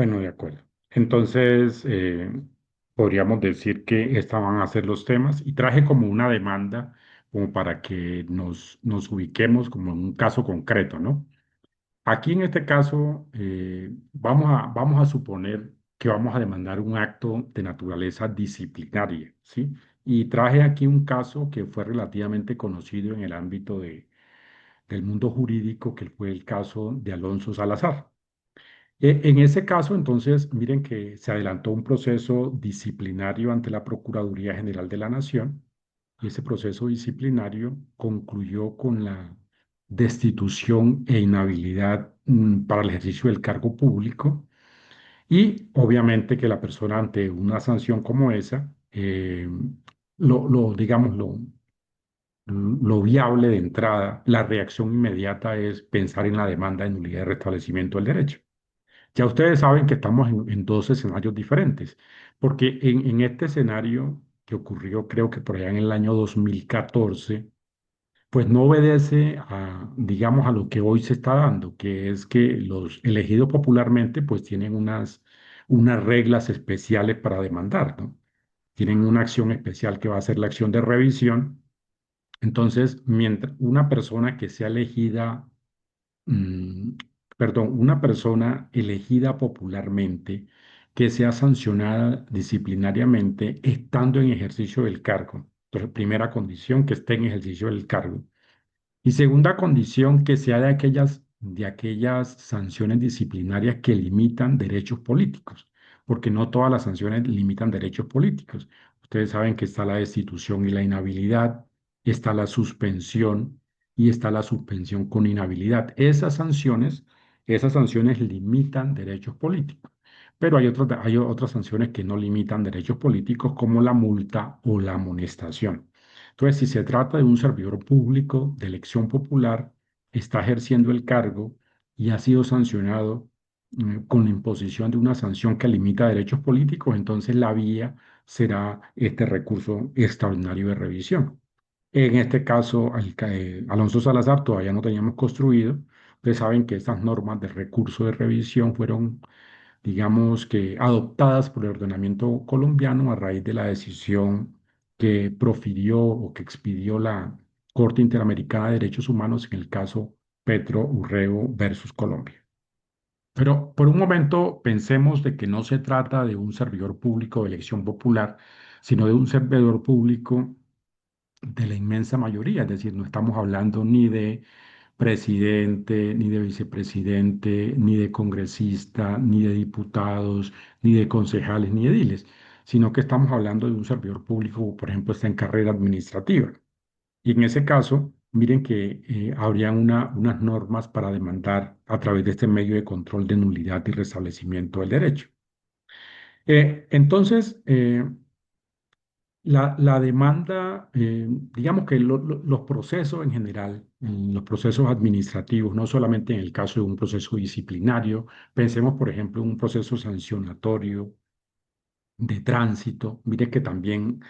Bueno, de acuerdo. Entonces, podríamos decir que estos van a ser los temas y traje como una demanda como para que nos ubiquemos como en un caso concreto, ¿no? Aquí en este caso, vamos a suponer que vamos a demandar un acto de naturaleza disciplinaria, ¿sí? Y traje aquí un caso que fue relativamente conocido en el ámbito del mundo jurídico, que fue el caso de Alonso Salazar. En ese caso, entonces, miren que se adelantó un proceso disciplinario ante la Procuraduría General de la Nación y ese proceso disciplinario concluyó con la destitución e inhabilidad para el ejercicio del cargo público y obviamente que la persona ante una sanción como esa, digamos, lo viable de entrada, la reacción inmediata es pensar en la demanda de nulidad de restablecimiento del derecho. Ya ustedes saben que estamos en dos escenarios diferentes, porque en este escenario que ocurrió creo que por allá en el año 2014, pues no obedece a, digamos, a lo que hoy se está dando, que es que los elegidos popularmente pues tienen unas reglas especiales para demandar, ¿no? Tienen una acción especial que va a ser la acción de revisión. Entonces, mientras una persona que sea elegida mm, una persona elegida popularmente que sea sancionada disciplinariamente estando en ejercicio del cargo. Entonces, primera condición, que esté en ejercicio del cargo. Y segunda condición, que sea de aquellas sanciones disciplinarias que limitan derechos políticos, porque no todas las sanciones limitan derechos políticos. Ustedes saben que está la destitución y la inhabilidad, está la suspensión y está la suspensión con inhabilidad. Esas sanciones limitan derechos políticos, pero hay otras sanciones que no limitan derechos políticos, como la multa o la amonestación. Entonces, si se trata de un servidor público de elección popular, está ejerciendo el cargo y ha sido sancionado con la imposición de una sanción que limita derechos políticos, entonces la vía será este recurso extraordinario de revisión. En este caso, Alonso Salazar todavía no teníamos construido. Ustedes saben que estas normas de recurso de revisión fueron, digamos que, adoptadas por el ordenamiento colombiano a raíz de la decisión que profirió o que expidió la Corte Interamericana de Derechos Humanos en el caso Petro Urrego versus Colombia. Pero por un momento pensemos de que no se trata de un servidor público de elección popular, sino de un servidor público de la inmensa mayoría, es decir, no estamos hablando ni de presidente, ni de vicepresidente, ni de congresista, ni de diputados, ni de concejales, ni de ediles, sino que estamos hablando de un servidor público, por ejemplo, está en carrera administrativa. Y en ese caso, miren que habrían unas normas para demandar a través de este medio de control de nulidad y restablecimiento del derecho. Entonces, la demanda, digamos que los procesos en general, los procesos administrativos, no solamente en el caso de un proceso disciplinario, pensemos, por ejemplo, en un proceso sancionatorio de tránsito, mire que también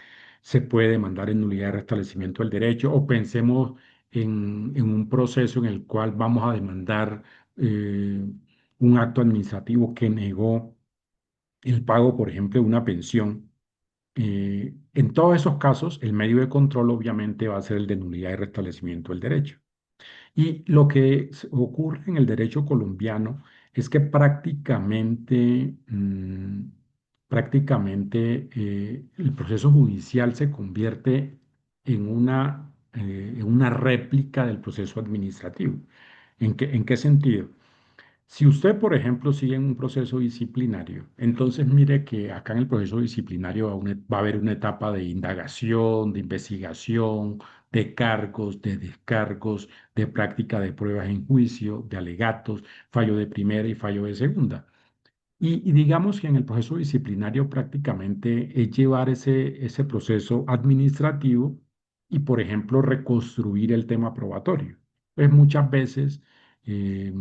se puede demandar en nulidad de restablecimiento del derecho, o pensemos en un proceso en el cual vamos a demandar eh, un acto administrativo que negó el pago, por ejemplo, de una pensión. En todos esos casos, el medio de control obviamente va a ser el de nulidad y restablecimiento del derecho. Y lo que ocurre en el derecho colombiano es que prácticamente el proceso judicial se convierte en una réplica del proceso administrativo. ¿En qué sentido? Si usted, por ejemplo, sigue en un proceso disciplinario, entonces mire que acá en el proceso disciplinario va a haber una etapa de indagación, de investigación, de cargos, de descargos, de práctica de pruebas en juicio, de alegatos, fallo de primera y fallo de segunda. Y digamos que en el proceso disciplinario prácticamente es llevar ese proceso administrativo y, por ejemplo, reconstruir el tema probatorio. Pues muchas veces eh,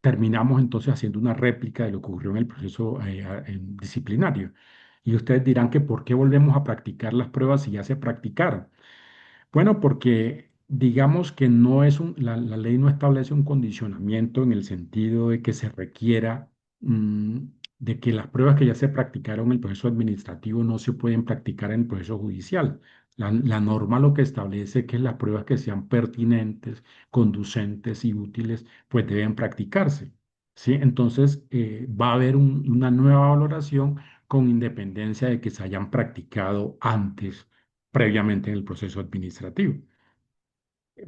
terminamos entonces haciendo una réplica de lo que ocurrió en el proceso disciplinario. Y ustedes dirán que ¿por qué volvemos a practicar las pruebas si ya se practicaron? Bueno, porque digamos que no es la ley no establece un condicionamiento en el sentido de que se requiera mm, de que las pruebas que ya se practicaron en el proceso administrativo no se pueden practicar en el proceso judicial. La norma lo que establece es que las pruebas que sean pertinentes, conducentes y útiles, pues deben practicarse. ¿Sí? Entonces, va a haber una nueva valoración con independencia de que se hayan practicado antes, previamente en el proceso administrativo.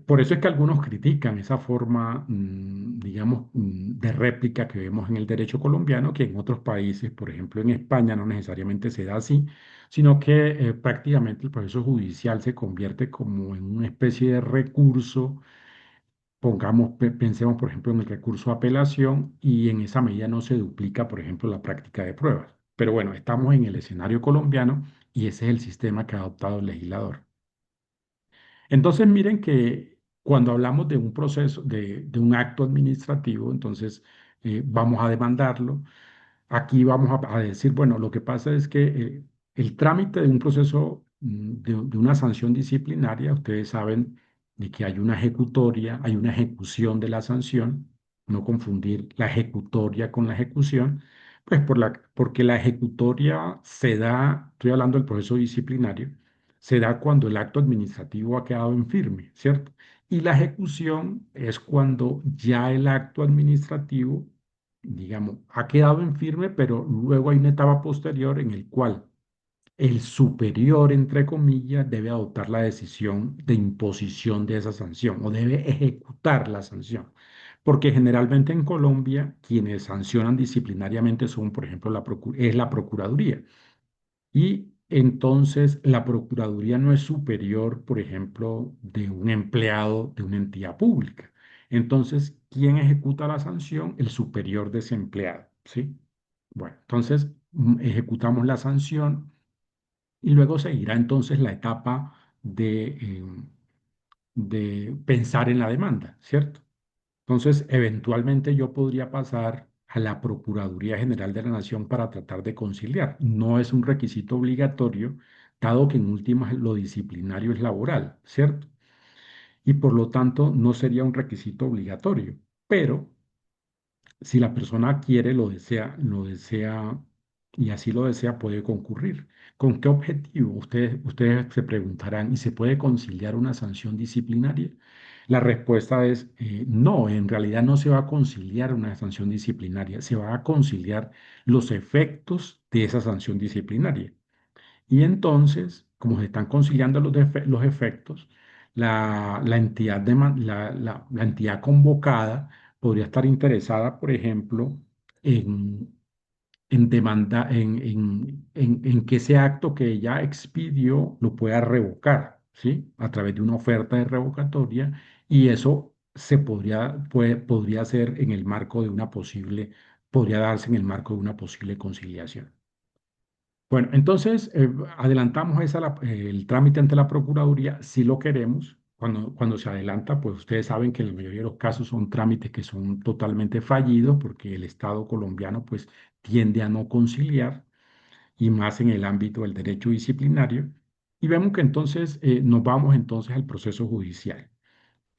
Por eso es que algunos critican esa forma, digamos, de réplica que vemos en el derecho colombiano, que en otros países, por ejemplo en España, no necesariamente se da así, sino que prácticamente el proceso judicial se convierte como en una especie de recurso. Pongamos, pensemos, por ejemplo, en el recurso de apelación y en esa medida no se duplica, por ejemplo, la práctica de pruebas. Pero bueno, estamos en el escenario colombiano y ese es el sistema que ha adoptado el legislador. Entonces, miren que cuando hablamos de un proceso, de un acto administrativo, entonces vamos a demandarlo. Aquí vamos a decir, bueno, lo que pasa es que el trámite de un proceso, de una sanción disciplinaria, ustedes saben de que hay una ejecutoria, hay una ejecución de la sanción, no confundir la ejecutoria con la ejecución, pues porque la ejecutoria se da, estoy hablando del proceso disciplinario, se da cuando el acto administrativo ha quedado en firme, ¿cierto? Y la ejecución es cuando ya el acto administrativo, digamos, ha quedado en firme, pero luego hay una etapa posterior en el cual el superior, entre comillas, debe adoptar la decisión de imposición de esa sanción o debe ejecutar la sanción. Porque generalmente en Colombia quienes sancionan disciplinariamente son, por ejemplo, es la Procuraduría. Y entonces la Procuraduría no es superior, por ejemplo, de un empleado de una entidad pública. Entonces, ¿quién ejecuta la sanción? El superior de ese empleado, ¿sí? Bueno, entonces ejecutamos la sanción y luego seguirá entonces la etapa de pensar en la demanda, ¿cierto? Entonces, eventualmente yo podría pasar a la Procuraduría General de la Nación para tratar de conciliar. No es un requisito obligatorio, dado que en últimas lo disciplinario es laboral, ¿cierto? Y por lo tanto no sería un requisito obligatorio. Pero si la persona quiere, lo desea y así lo desea, puede concurrir. ¿Con qué objetivo? Ustedes se preguntarán, ¿y se puede conciliar una sanción disciplinaria? La respuesta es no, en realidad no se va a conciliar una sanción disciplinaria, se va a conciliar los efectos de esa sanción disciplinaria. Y entonces, como se están conciliando los efectos, la entidad la entidad convocada podría estar interesada, por ejemplo, en, en demanda, en que ese acto que ya expidió lo pueda revocar, ¿sí? A través de una oferta de revocatoria, y eso podría ser en el marco de una posible, podría darse en el marco de una posible conciliación. Bueno, entonces adelantamos el trámite ante la Procuraduría si lo queremos. Cuando se adelanta, pues ustedes saben que en la mayoría de los casos son trámites que son totalmente fallidos porque el Estado colombiano pues tiende a no conciliar y más en el ámbito del derecho disciplinario. Y vemos que entonces nos vamos entonces al proceso judicial.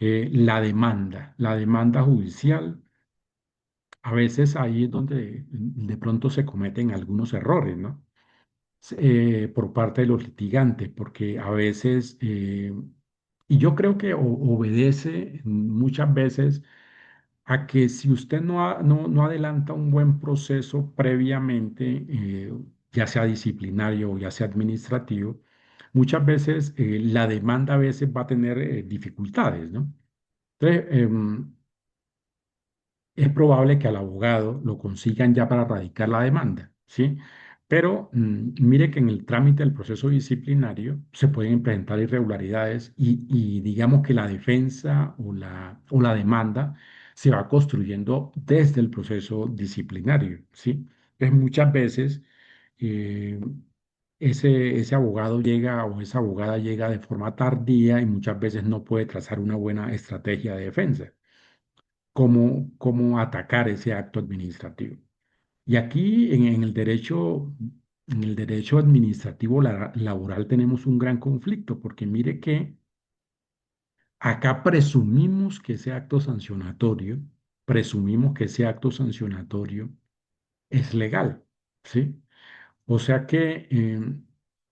La demanda judicial, a veces ahí es donde de pronto se cometen algunos errores, ¿no? Por parte de los litigantes, porque a veces, y yo creo que obedece muchas veces a que si usted no adelanta un buen proceso previamente, ya sea disciplinario o ya sea administrativo, muchas veces la demanda a veces va a tener dificultades, ¿no? Entonces, es probable que al abogado lo consigan ya para radicar la demanda, ¿sí? Pero mire que en el trámite del proceso disciplinario se pueden presentar irregularidades y digamos que la defensa o la demanda se va construyendo desde el proceso disciplinario, ¿sí? Entonces muchas veces eh, ese abogado llega o esa abogada llega de forma tardía y muchas veces no puede trazar una buena estrategia de defensa cómo atacar ese acto administrativo. Y aquí en el derecho administrativo laboral tenemos un gran conflicto, porque mire que acá presumimos que ese acto sancionatorio, presumimos que ese acto sancionatorio es legal, ¿sí? O sea que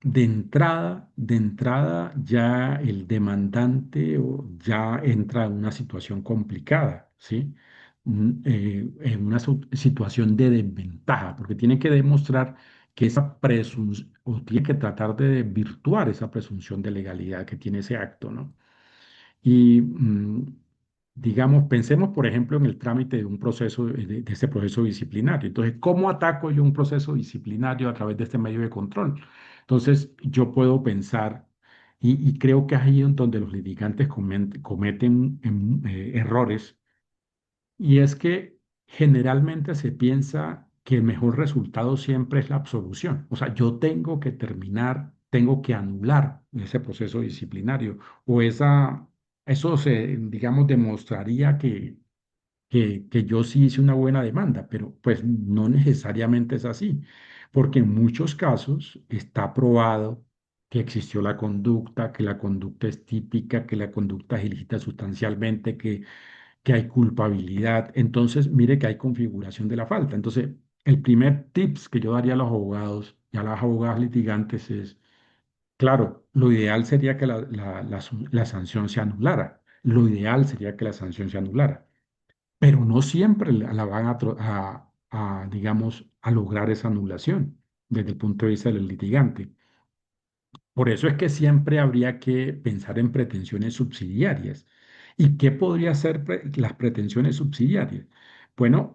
de entrada ya el demandante ya entra en una situación complicada, ¿sí? En una situación de desventaja, porque tiene que demostrar que esa presunción, o tiene que tratar de virtuar esa presunción de legalidad que tiene ese acto, ¿no? Y digamos, pensemos, por ejemplo, en el trámite de un proceso, de ese proceso disciplinario. Entonces, ¿cómo ataco yo un proceso disciplinario a través de este medio de control? Entonces, yo puedo pensar, y creo que es ahí en donde los litigantes cometen errores, y es que generalmente se piensa que el mejor resultado siempre es la absolución. O sea, yo tengo que terminar, tengo que anular ese proceso disciplinario o eso se, digamos, demostraría que yo sí hice una buena demanda, pero pues no necesariamente es así, porque en muchos casos está probado que existió la conducta, que la conducta es típica, que la conducta es ilícita sustancialmente, que hay culpabilidad. Entonces, mire que hay configuración de la falta. Entonces, el primer tips que yo daría a los abogados y a las abogadas litigantes es, claro, lo ideal sería que la sanción se anulara. Lo ideal sería que la sanción se anulara, pero no siempre la van digamos, a lograr esa anulación desde el punto de vista del litigante. Por eso es que siempre habría que pensar en pretensiones subsidiarias. ¿Y qué podría ser las pretensiones subsidiarias? Bueno,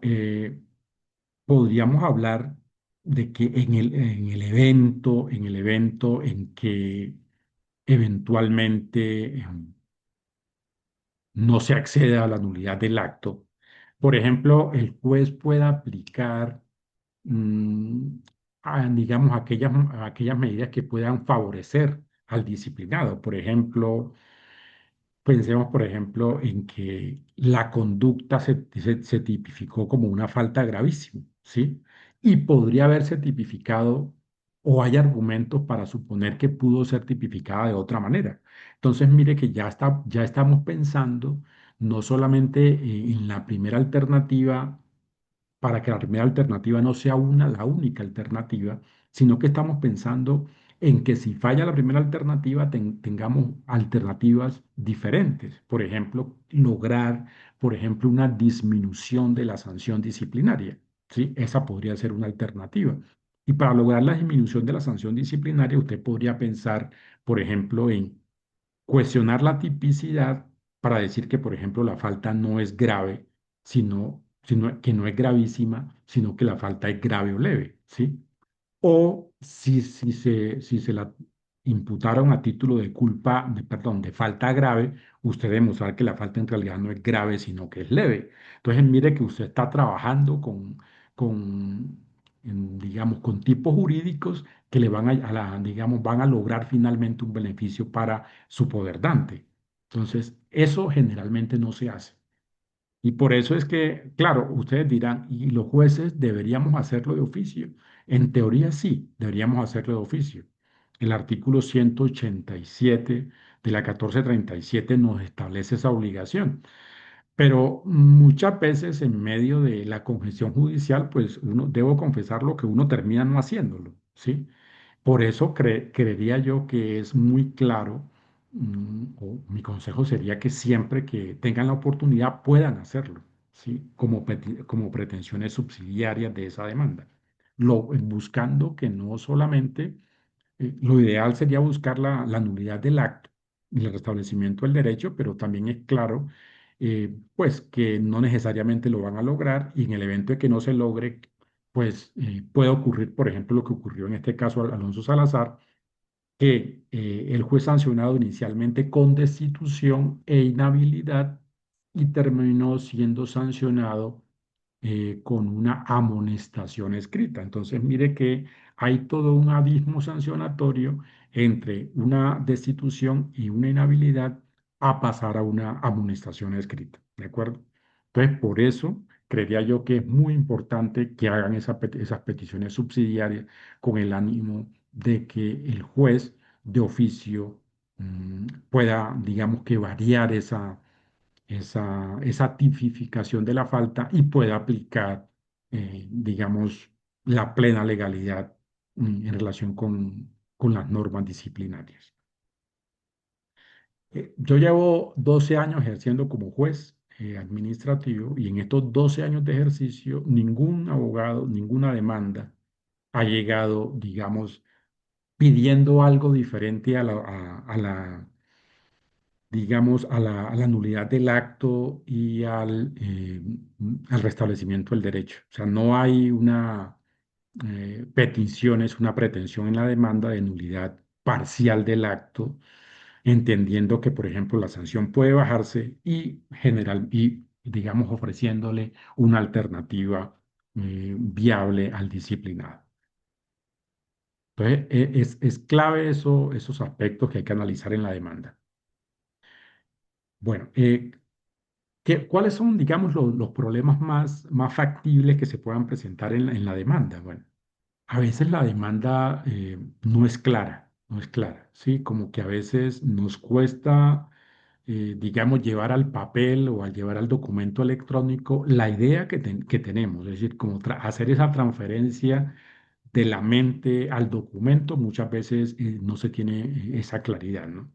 podríamos hablar de que en el evento en que eventualmente no se accede a la nulidad del acto, por ejemplo, el juez pueda aplicar, mm, digamos, aquellas medidas que puedan favorecer al disciplinado. Por ejemplo, pensemos, por ejemplo, en que la conducta se tipificó como una falta gravísima, ¿sí? Y podría haberse tipificado, o hay argumentos para suponer que pudo ser tipificada de otra manera. Entonces, mire que ya estamos pensando no solamente en la primera alternativa para que la primera alternativa no sea la única alternativa, sino que estamos pensando en que si falla la primera alternativa, tengamos alternativas diferentes. Por ejemplo, lograr, por ejemplo, una disminución de la sanción disciplinaria. ¿Sí? Esa podría ser una alternativa. Y para lograr la disminución de la sanción disciplinaria, usted podría pensar, por ejemplo, en cuestionar la tipicidad para decir que, por ejemplo, la falta no es grave, sino que no es gravísima, sino que la falta es grave o leve, ¿sí? O si se la imputaron a título de culpa, perdón, de falta grave, usted demostrar que la falta en realidad no es grave, sino que es leve. Entonces, mire que usted está trabajando digamos, con tipos jurídicos que le van digamos, van a lograr finalmente un beneficio para su poder dante. Entonces, eso generalmente no se hace. Y por eso es que, claro, ustedes dirán, ¿y los jueces deberíamos hacerlo de oficio? En teoría sí, deberíamos hacerlo de oficio. El artículo 187 de la 1437 nos establece esa obligación. Pero muchas veces en medio de la congestión judicial, pues debo confesarlo que uno termina no haciéndolo, ¿sí? Por eso creería yo que es muy claro, o mi consejo sería que siempre que tengan la oportunidad puedan hacerlo, ¿sí? Como pretensiones subsidiarias de esa demanda. Buscando que no solamente lo ideal sería buscar la nulidad del acto y el restablecimiento del derecho, pero también es claro, pues, que no necesariamente lo van a lograr y en el evento de que no se logre, pues, puede ocurrir, por ejemplo, lo que ocurrió en este caso a Alonso Salazar, que el juez sancionado inicialmente con destitución e inhabilidad y terminó siendo sancionado con una amonestación escrita. Entonces, mire que hay todo un abismo sancionatorio entre una destitución y una inhabilidad a pasar a una amonestación escrita. ¿De acuerdo? Entonces, por eso creería yo que es muy importante que hagan esas peticiones subsidiarias con el ánimo de que el juez de oficio pueda, digamos que variar esa tipificación de la falta y pueda aplicar, digamos, la plena legalidad en relación con las normas disciplinarias. Yo llevo 12 años ejerciendo como juez administrativo y en estos 12 años de ejercicio ningún abogado, ninguna demanda ha llegado, digamos, pidiendo algo diferente digamos, a la nulidad del acto y al restablecimiento del derecho. O sea, no hay una petición, es una pretensión en la demanda de nulidad parcial del acto, entendiendo que, por ejemplo, la sanción puede bajarse y digamos, ofreciéndole una alternativa viable al disciplinado. Entonces, es clave esos aspectos que hay que analizar en la demanda. Bueno, ¿cuáles son, digamos, los problemas más factibles que se puedan presentar en la demanda? Bueno, a veces la demanda no es clara, no es clara, ¿sí? Como que a veces nos cuesta, digamos, llevar al papel o al llevar al documento electrónico la idea que tenemos, es decir, como hacer esa transferencia de la mente al documento, muchas veces no se tiene esa claridad, ¿no?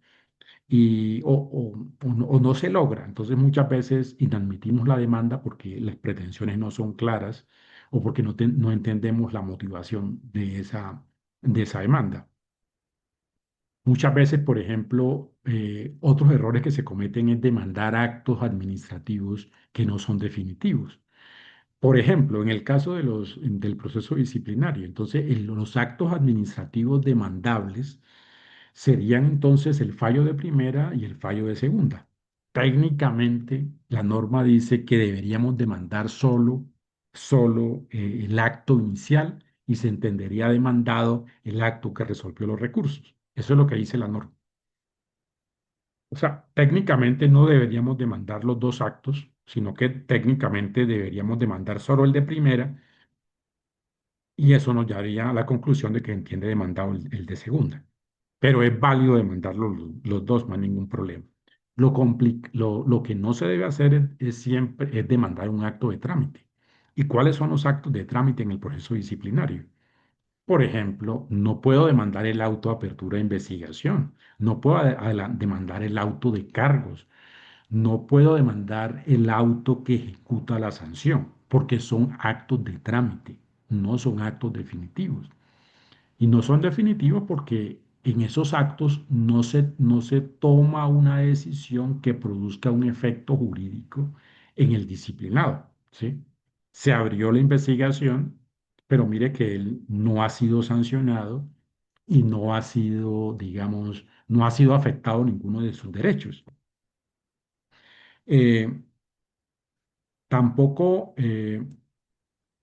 O no se logra. Entonces muchas veces inadmitimos la demanda porque las pretensiones no son claras o porque no entendemos la motivación de esa demanda. Muchas veces, por ejemplo, otros errores que se cometen es demandar actos administrativos que no son definitivos. Por ejemplo, en el caso del proceso disciplinario, entonces los actos administrativos demandables serían entonces el fallo de primera y el fallo de segunda. Técnicamente, la norma dice que deberíamos demandar solo el acto inicial y se entendería demandado el acto que resolvió los recursos. Eso es lo que dice la norma. O sea, técnicamente no deberíamos demandar los dos actos, sino que técnicamente deberíamos demandar solo el de primera y eso nos llevaría a la conclusión de que entiende demandado el de segunda. Pero es válido demandar los dos, no hay ningún problema. Lo que no se debe hacer es siempre es demandar un acto de trámite. ¿Y cuáles son los actos de trámite en el proceso disciplinario? Por ejemplo, no puedo demandar el auto de apertura de investigación, no puedo demandar el auto de cargos, no puedo demandar el auto que ejecuta la sanción, porque son actos de trámite, no son actos definitivos. Y no son definitivos porque en esos actos no se toma una decisión que produzca un efecto jurídico en el disciplinado, ¿sí? Se abrió la investigación, pero mire que él no ha sido sancionado y no ha sido, digamos, no ha sido afectado ninguno de sus derechos. Eh, tampoco,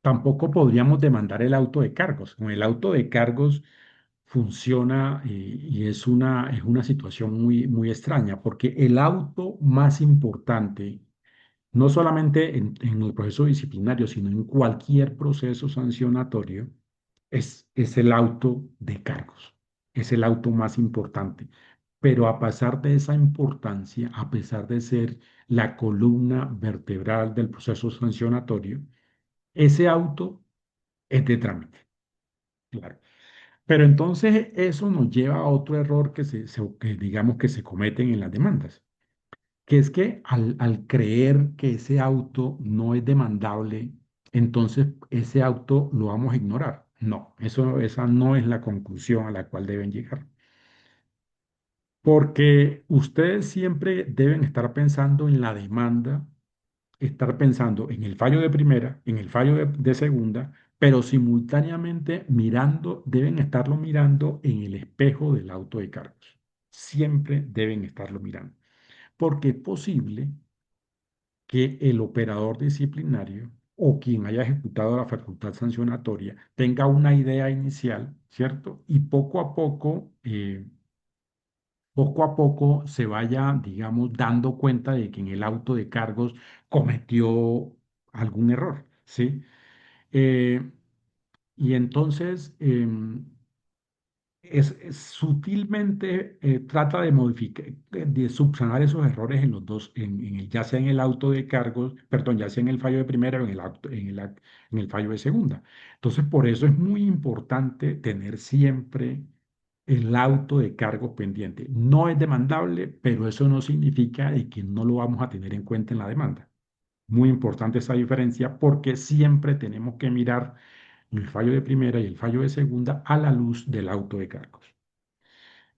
tampoco podríamos demandar el auto de cargos. Con el auto de cargos funciona y es una situación muy extraña, porque el auto más importante, no solamente en el proceso disciplinario, sino en cualquier proceso sancionatorio, es el auto de cargos, es el auto más importante. Pero a pesar de esa importancia, a pesar de ser la columna vertebral del proceso sancionatorio, ese auto es de trámite, claro. Pero entonces eso nos lleva a otro error que digamos que se cometen en las demandas, que es que al creer que ese auto no es demandable, entonces ese auto lo vamos a ignorar. No, esa no es la conclusión a la cual deben llegar. Porque ustedes siempre deben estar pensando en la demanda, estar pensando en el fallo de primera, en el fallo de segunda, pero simultáneamente deben estarlo mirando en el espejo del auto de cargos. Siempre deben estarlo mirando, porque es posible que el operador disciplinario o quien haya ejecutado la facultad sancionatoria tenga una idea inicial, ¿cierto? Y poco a poco se vaya, digamos, dando cuenta de que en el auto de cargos cometió algún error, ¿sí? Eh, y entonces, sutilmente trata de modificar, de subsanar esos errores en los dos, ya sea en el auto de cargos, perdón, ya sea en el fallo de primera o en el fallo de segunda. Entonces, por eso es muy importante tener siempre el auto de cargos pendiente. No es demandable, pero eso no significa de que no lo vamos a tener en cuenta en la demanda. Muy importante esa diferencia porque siempre tenemos que mirar el fallo de primera y el fallo de segunda a la luz del auto de cargos.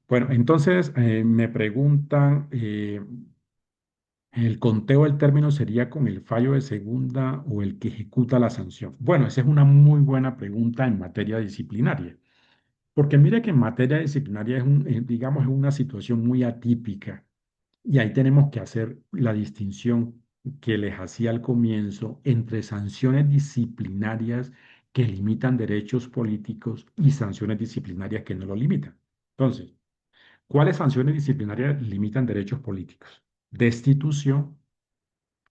Bueno, entonces me preguntan, ¿el conteo del término sería con el fallo de segunda o el que ejecuta la sanción? Bueno, esa es una muy buena pregunta en materia disciplinaria, porque mire que en materia disciplinaria digamos, es una situación muy atípica y ahí tenemos que hacer la distinción que les hacía al comienzo entre sanciones disciplinarias que limitan derechos políticos y sanciones disciplinarias que no lo limitan. Entonces, ¿cuáles sanciones disciplinarias limitan derechos políticos? Destitución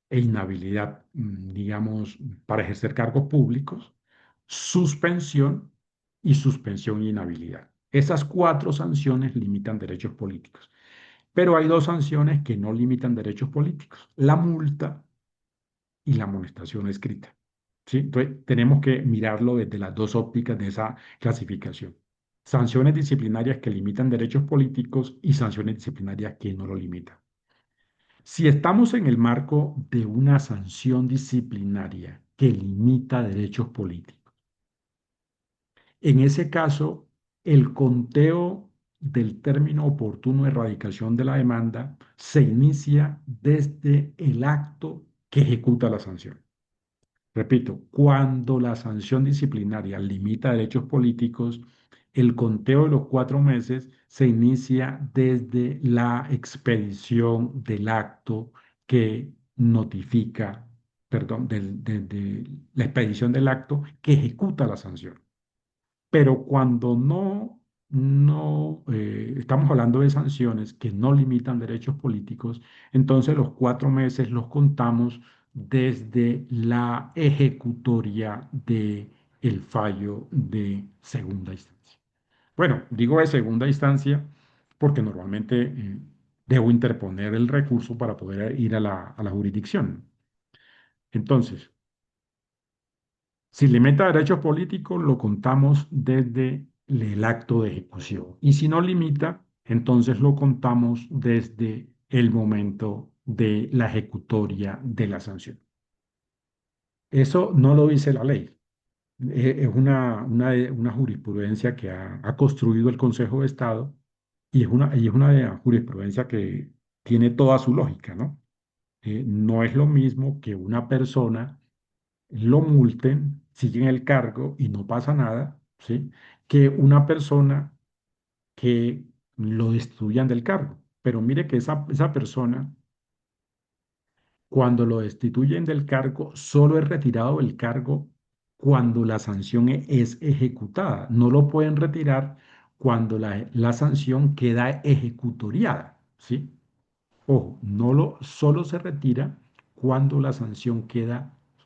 e inhabilidad, digamos, para ejercer cargos públicos, suspensión y suspensión e inhabilidad. Esas cuatro sanciones limitan derechos políticos. Pero hay dos sanciones que no limitan derechos políticos, la multa y la amonestación escrita. ¿Sí? Entonces, tenemos que mirarlo desde las dos ópticas de esa clasificación. Sanciones disciplinarias que limitan derechos políticos y sanciones disciplinarias que no lo limitan. Si estamos en el marco de una sanción disciplinaria que limita derechos políticos, en ese caso, el conteo del término oportuno de erradicación de la demanda se inicia desde el acto que ejecuta la sanción. Repito, cuando la sanción disciplinaria limita derechos políticos, el conteo de los 4 meses se inicia desde la expedición del acto que notifica, perdón, de la expedición del acto que ejecuta la sanción. Pero cuando no estamos hablando de sanciones que no limitan derechos políticos, entonces los 4 meses los contamos desde la ejecutoria de el fallo de segunda instancia. Bueno, digo de segunda instancia porque normalmente debo interponer el recurso para poder ir a la jurisdicción. Entonces, si limita derechos políticos, lo contamos desde el acto de ejecución. Y si no limita, entonces lo contamos desde el momento de la ejecutoria de la sanción. Eso no lo dice la ley. Es una jurisprudencia que ha construido el Consejo de Estado y es una jurisprudencia que tiene toda su lógica, ¿no? No es lo mismo que una persona lo multen, siguen el cargo y no pasa nada, ¿sí? Que una persona que lo destituyan del cargo. Pero mire que esa persona, cuando lo destituyen del cargo, solo es retirado del cargo cuando la sanción es ejecutada. No lo pueden retirar cuando la sanción queda ejecutoriada, ¿sí? Ojo, solo se retira cuando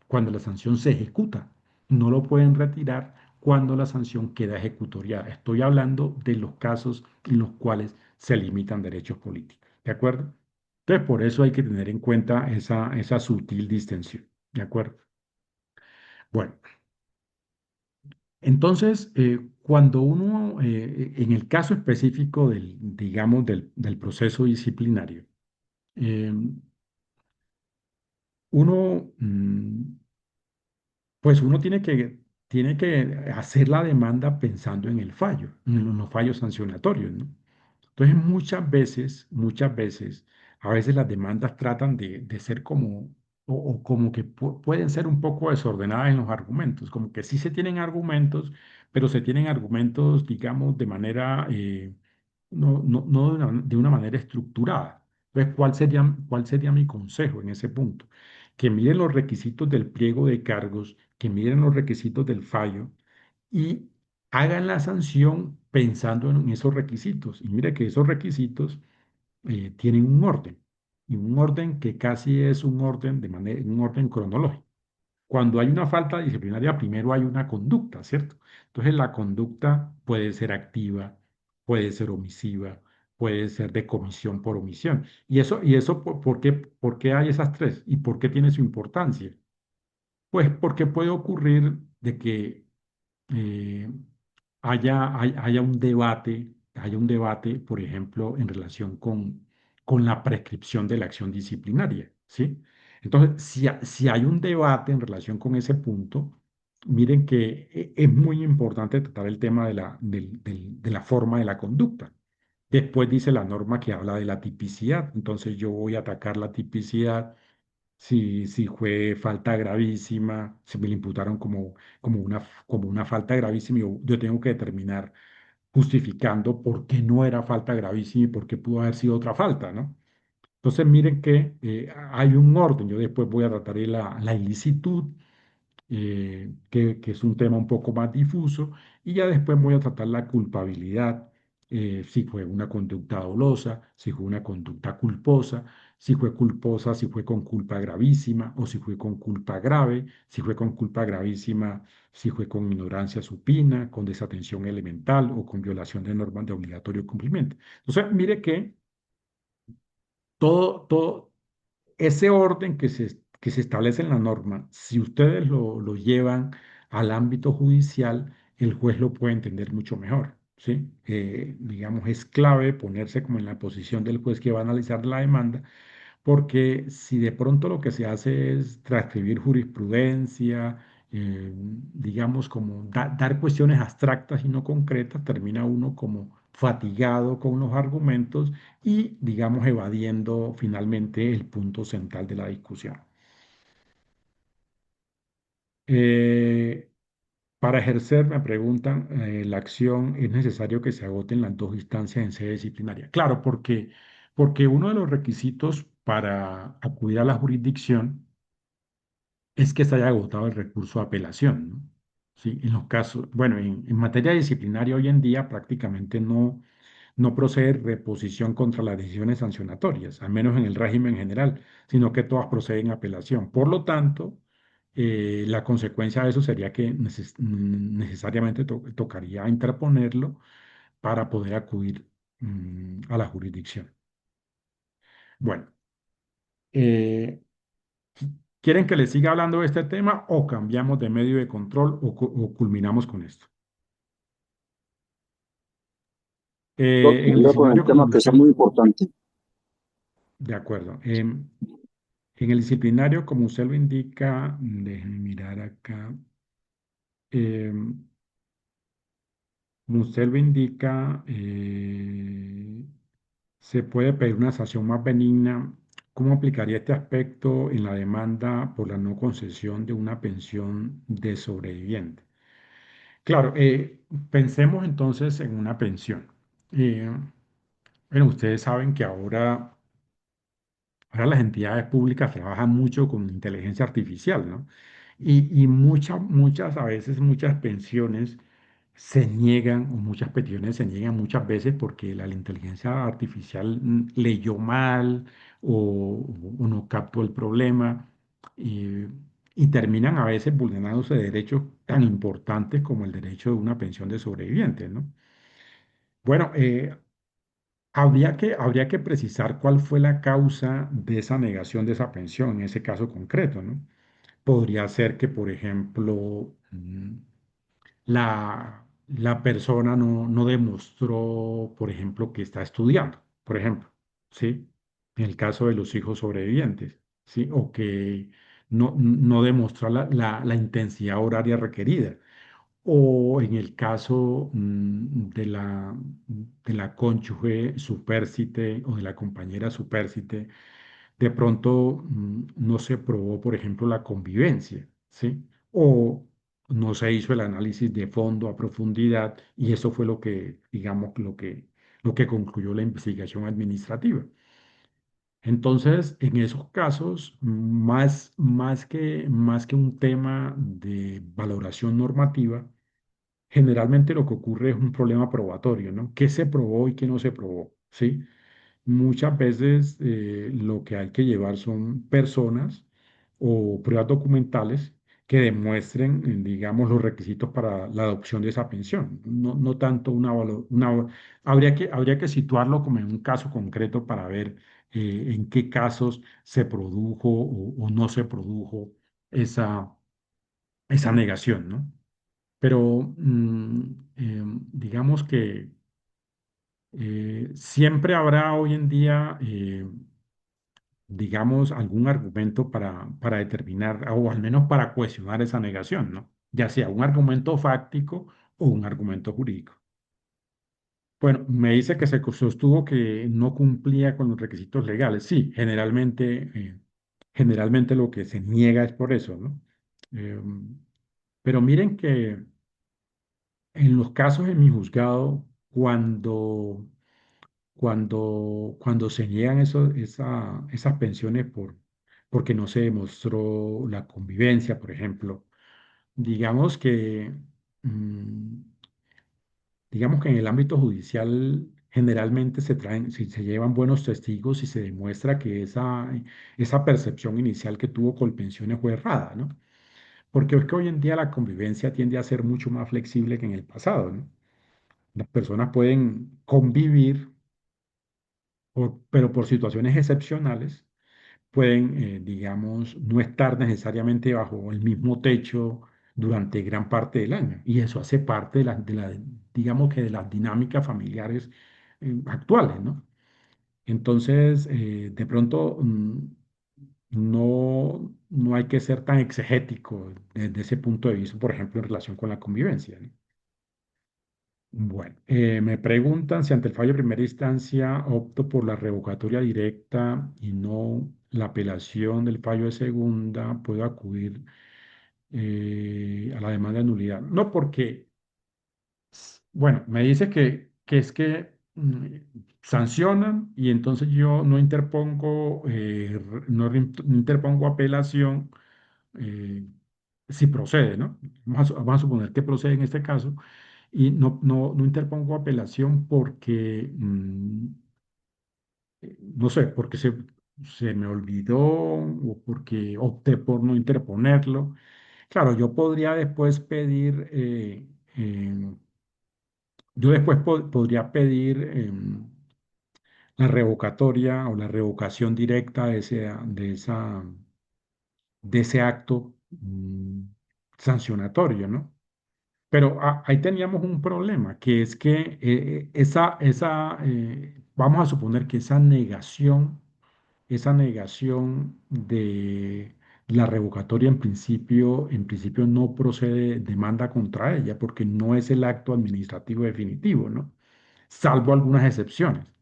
cuando la sanción se ejecuta. No lo pueden retirar cuando la sanción queda ejecutoriada. Estoy hablando de los casos en los cuales se limitan derechos políticos. ¿De acuerdo? Entonces, por eso hay que tener en cuenta esa sutil distinción. ¿De acuerdo? Bueno, entonces, cuando uno, en el caso específico digamos, del proceso disciplinario, eh, uno, pues uno tiene que hacer la demanda pensando en el fallo, en los fallos sancionatorios, ¿no? Entonces, a veces las demandas tratan de ser o como que pueden ser un poco desordenadas en los argumentos, como que sí se tienen argumentos, pero se tienen argumentos, digamos, de manera, no de una manera estructurada. Entonces, ¿cuál sería mi consejo en ese punto? Que miren los requisitos del pliego de cargos, que miren los requisitos del fallo y hagan la sanción pensando en esos requisitos. Y mire que esos requisitos tienen un orden, y un orden que casi es un orden cronológico. Cuando hay una falta disciplinaria, primero hay una conducta, ¿cierto? Entonces la conducta puede ser activa, puede ser omisiva, puede ser de comisión por omisión. Y eso ¿por qué hay esas tres? ¿Y por qué tiene su importancia? Pues porque puede ocurrir de que eh, haya un debate, por ejemplo, en relación con la prescripción de la acción disciplinaria, ¿sí? Entonces, si hay un debate en relación con ese punto, miren que es muy importante tratar el tema de la forma de la conducta. Después dice la norma que habla de la tipicidad, entonces yo voy a atacar la tipicidad si fue falta gravísima, si me le imputaron como una falta gravísima, yo tengo que determinar justificando por qué no era falta gravísima y por qué pudo haber sido otra falta, ¿no? Entonces, miren que hay un orden. Yo después voy a tratar de la ilicitud, que es un tema un poco más difuso, y ya después voy a tratar la culpabilidad, si fue una conducta dolosa, si fue una conducta culposa, si fue culposa, si fue con culpa gravísima o si fue con culpa grave, si fue con culpa gravísima, si fue con ignorancia supina, con desatención elemental o con violación de normas de obligatorio cumplimiento. Entonces, mire que todo ese orden que se establece en la norma, si ustedes lo llevan al ámbito judicial, el juez lo puede entender mucho mejor, ¿sí? Digamos, es clave ponerse como en la posición del juez que va a analizar la demanda, porque si de pronto lo que se hace es transcribir jurisprudencia, digamos, como dar cuestiones abstractas y no concretas, termina uno como fatigado con los argumentos y, digamos, evadiendo finalmente el punto central de la discusión. Eh, para ejercer, me preguntan, la acción es necesario que se agoten las dos instancias en sede disciplinaria. Claro, porque uno de los requisitos para acudir a la jurisdicción es que se haya agotado el recurso de apelación, ¿no? Sí, en los casos, bueno, en materia disciplinaria hoy en día prácticamente no procede reposición contra las decisiones sancionatorias, al menos en el régimen general, sino que todas proceden a apelación. Por lo tanto, la consecuencia de eso sería que necesariamente tocaría interponerlo para poder acudir a la jurisdicción. Bueno, eh, ¿quieren que les siga hablando de este tema o cambiamos de medio de control o culminamos con esto? En el Siga con el disciplinario, como tema que es usted, muy importante. de acuerdo. En el disciplinario, como usted lo indica, déjenme mirar acá. Como usted lo indica, se puede pedir una sanción más benigna. ¿Cómo aplicaría este aspecto en la demanda por la no concesión de una pensión de sobreviviente? Claro, pensemos entonces en una pensión. Eh, bueno, ustedes saben que ahora las entidades públicas trabajan mucho con inteligencia artificial, ¿no? Y muchas, a veces muchas pensiones se niegan, o muchas peticiones se niegan muchas veces porque la inteligencia artificial leyó mal o no captó el problema y, y terminan a veces vulnerándose derechos tan importantes como el derecho de una pensión de sobrevivientes, ¿no? Bueno, habría que precisar cuál fue la causa de esa negación de esa pensión en ese caso concreto, ¿no? Podría ser que, por ejemplo, la persona no demostró, por ejemplo, que está estudiando, por ejemplo, ¿sí? En el caso de los hijos sobrevivientes, ¿sí? O que no demostró la intensidad horaria requerida. O en el caso de la cónyuge supérstite o de la compañera supérstite, de pronto no se probó, por ejemplo, la convivencia, ¿sí? O no se hizo el análisis de fondo a profundidad y eso fue lo que, digamos, lo que concluyó la investigación administrativa. Entonces, en esos casos, más que un tema de valoración normativa, generalmente lo que ocurre es un problema probatorio, ¿no? ¿Qué se probó y qué no se probó? ¿Sí? Muchas veces lo que hay que llevar son personas o pruebas documentales que demuestren, digamos, los requisitos para la adopción de esa pensión. No, no tanto habría que situarlo como en un caso concreto para ver en qué casos se produjo o no se produjo esa, esa negación, ¿no? Pero digamos que siempre habrá hoy en día, digamos, algún argumento para determinar, o al menos para cuestionar esa negación, ¿no? Ya sea un argumento fáctico o un argumento jurídico. Bueno, me dice que se sostuvo que no cumplía con los requisitos legales. Sí, generalmente lo que se niega es por eso, ¿no? Eh, pero miren que en los casos en mi juzgado, cuando se niegan esas pensiones porque no se demostró la convivencia, por ejemplo, digamos que, mm, digamos que en el ámbito judicial generalmente si se llevan buenos testigos y se demuestra que esa percepción inicial que tuvo Colpensiones fue errada, ¿no? Porque es que hoy en día la convivencia tiende a ser mucho más flexible que en el pasado, ¿no? Las personas pueden convivir, pero por situaciones excepcionales pueden, digamos, no estar necesariamente bajo el mismo techo durante gran parte del año. Y eso hace parte digamos que de las dinámicas familiares actuales, ¿no? Entonces, de pronto, no hay que ser tan exegético desde ese punto de vista, por ejemplo, en relación con la convivencia, ¿no? Bueno, me preguntan si ante el fallo de primera instancia opto por la revocatoria directa y no la apelación del fallo de segunda, puedo acudir a la demanda de nulidad. No, porque, bueno, me dice que es que sancionan y entonces yo no interpongo, no interpongo apelación eh, si procede, ¿no? Vamos a suponer que procede en este caso y no interpongo apelación porque, no sé, porque se me olvidó o porque opté por no interponerlo. Claro, yo podría después pedir, yo después podría pedir la revocatoria o la revocación directa de ese acto sancionatorio, ¿no? Pero ahí teníamos un problema, que es que vamos a suponer que esa negación de la revocatoria en principio no procede demanda contra ella, porque no es el acto administrativo definitivo, ¿no? Salvo algunas excepciones,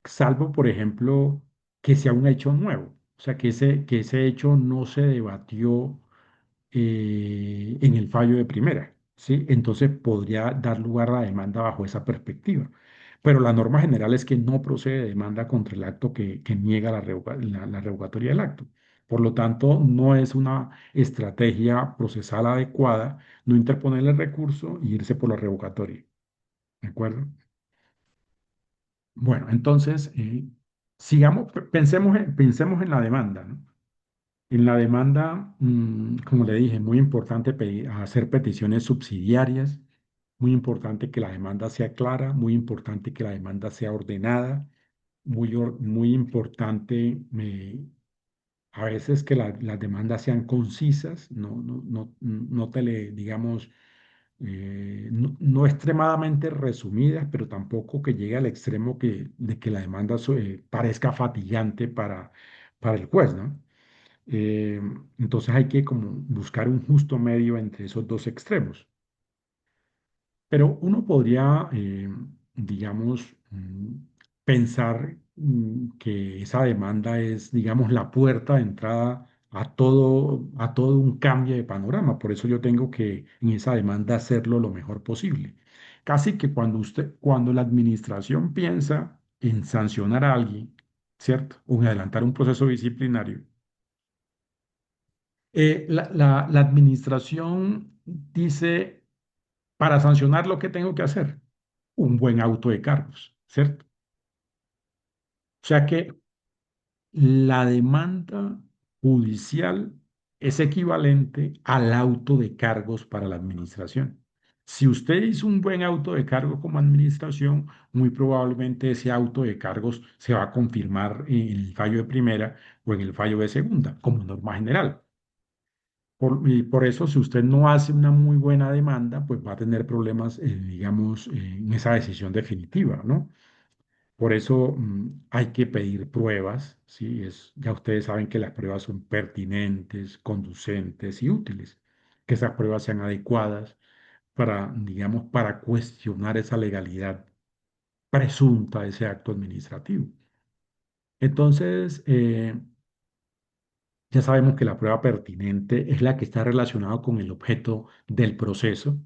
salvo, por ejemplo, que sea un hecho nuevo, o sea, que ese hecho no se debatió en el fallo de primera, ¿sí? Entonces podría dar lugar a la demanda bajo esa perspectiva. Pero la norma general es que no procede demanda contra el acto que niega la revocatoria del acto. Por lo tanto, no es una estrategia procesal adecuada no interponer el recurso y irse por la revocatoria. ¿De acuerdo? Bueno, entonces, pensemos en la demanda, ¿no? En la demanda, como le dije, muy importante hacer peticiones subsidiarias, muy importante que la demanda sea clara, muy importante que la demanda sea ordenada, muy importante a veces que las demandas sean concisas, digamos, no extremadamente resumidas, pero tampoco que llegue al extremo de que la demanda parezca fatigante para el juez, ¿no? Eh, entonces hay que como buscar un justo medio entre esos dos extremos. Pero uno podría, digamos, pensar que esa demanda es, digamos, la puerta de entrada a todo un cambio de panorama. Por eso yo tengo que en esa demanda hacerlo lo mejor posible. Casi que cuando la administración piensa en sancionar a alguien, ¿cierto? O en adelantar un proceso disciplinario, la administración dice, para sancionar lo que tengo que hacer, un buen auto de cargos, ¿cierto? O sea que la demanda judicial es equivalente al auto de cargos para la administración. Si usted hizo un buen auto de cargo como administración, muy probablemente ese auto de cargos se va a confirmar en el fallo de primera o en el fallo de segunda, como norma general. Y por eso, si usted no hace una muy buena demanda, pues va a tener problemas, digamos, en esa decisión definitiva, ¿no? Por eso hay que pedir pruebas, ¿sí? Ya ustedes saben que las pruebas son pertinentes, conducentes y útiles, que esas pruebas sean adecuadas para, digamos, para cuestionar esa legalidad presunta de ese acto administrativo. Entonces, ya sabemos que la prueba pertinente es la que está relacionada con el objeto del proceso.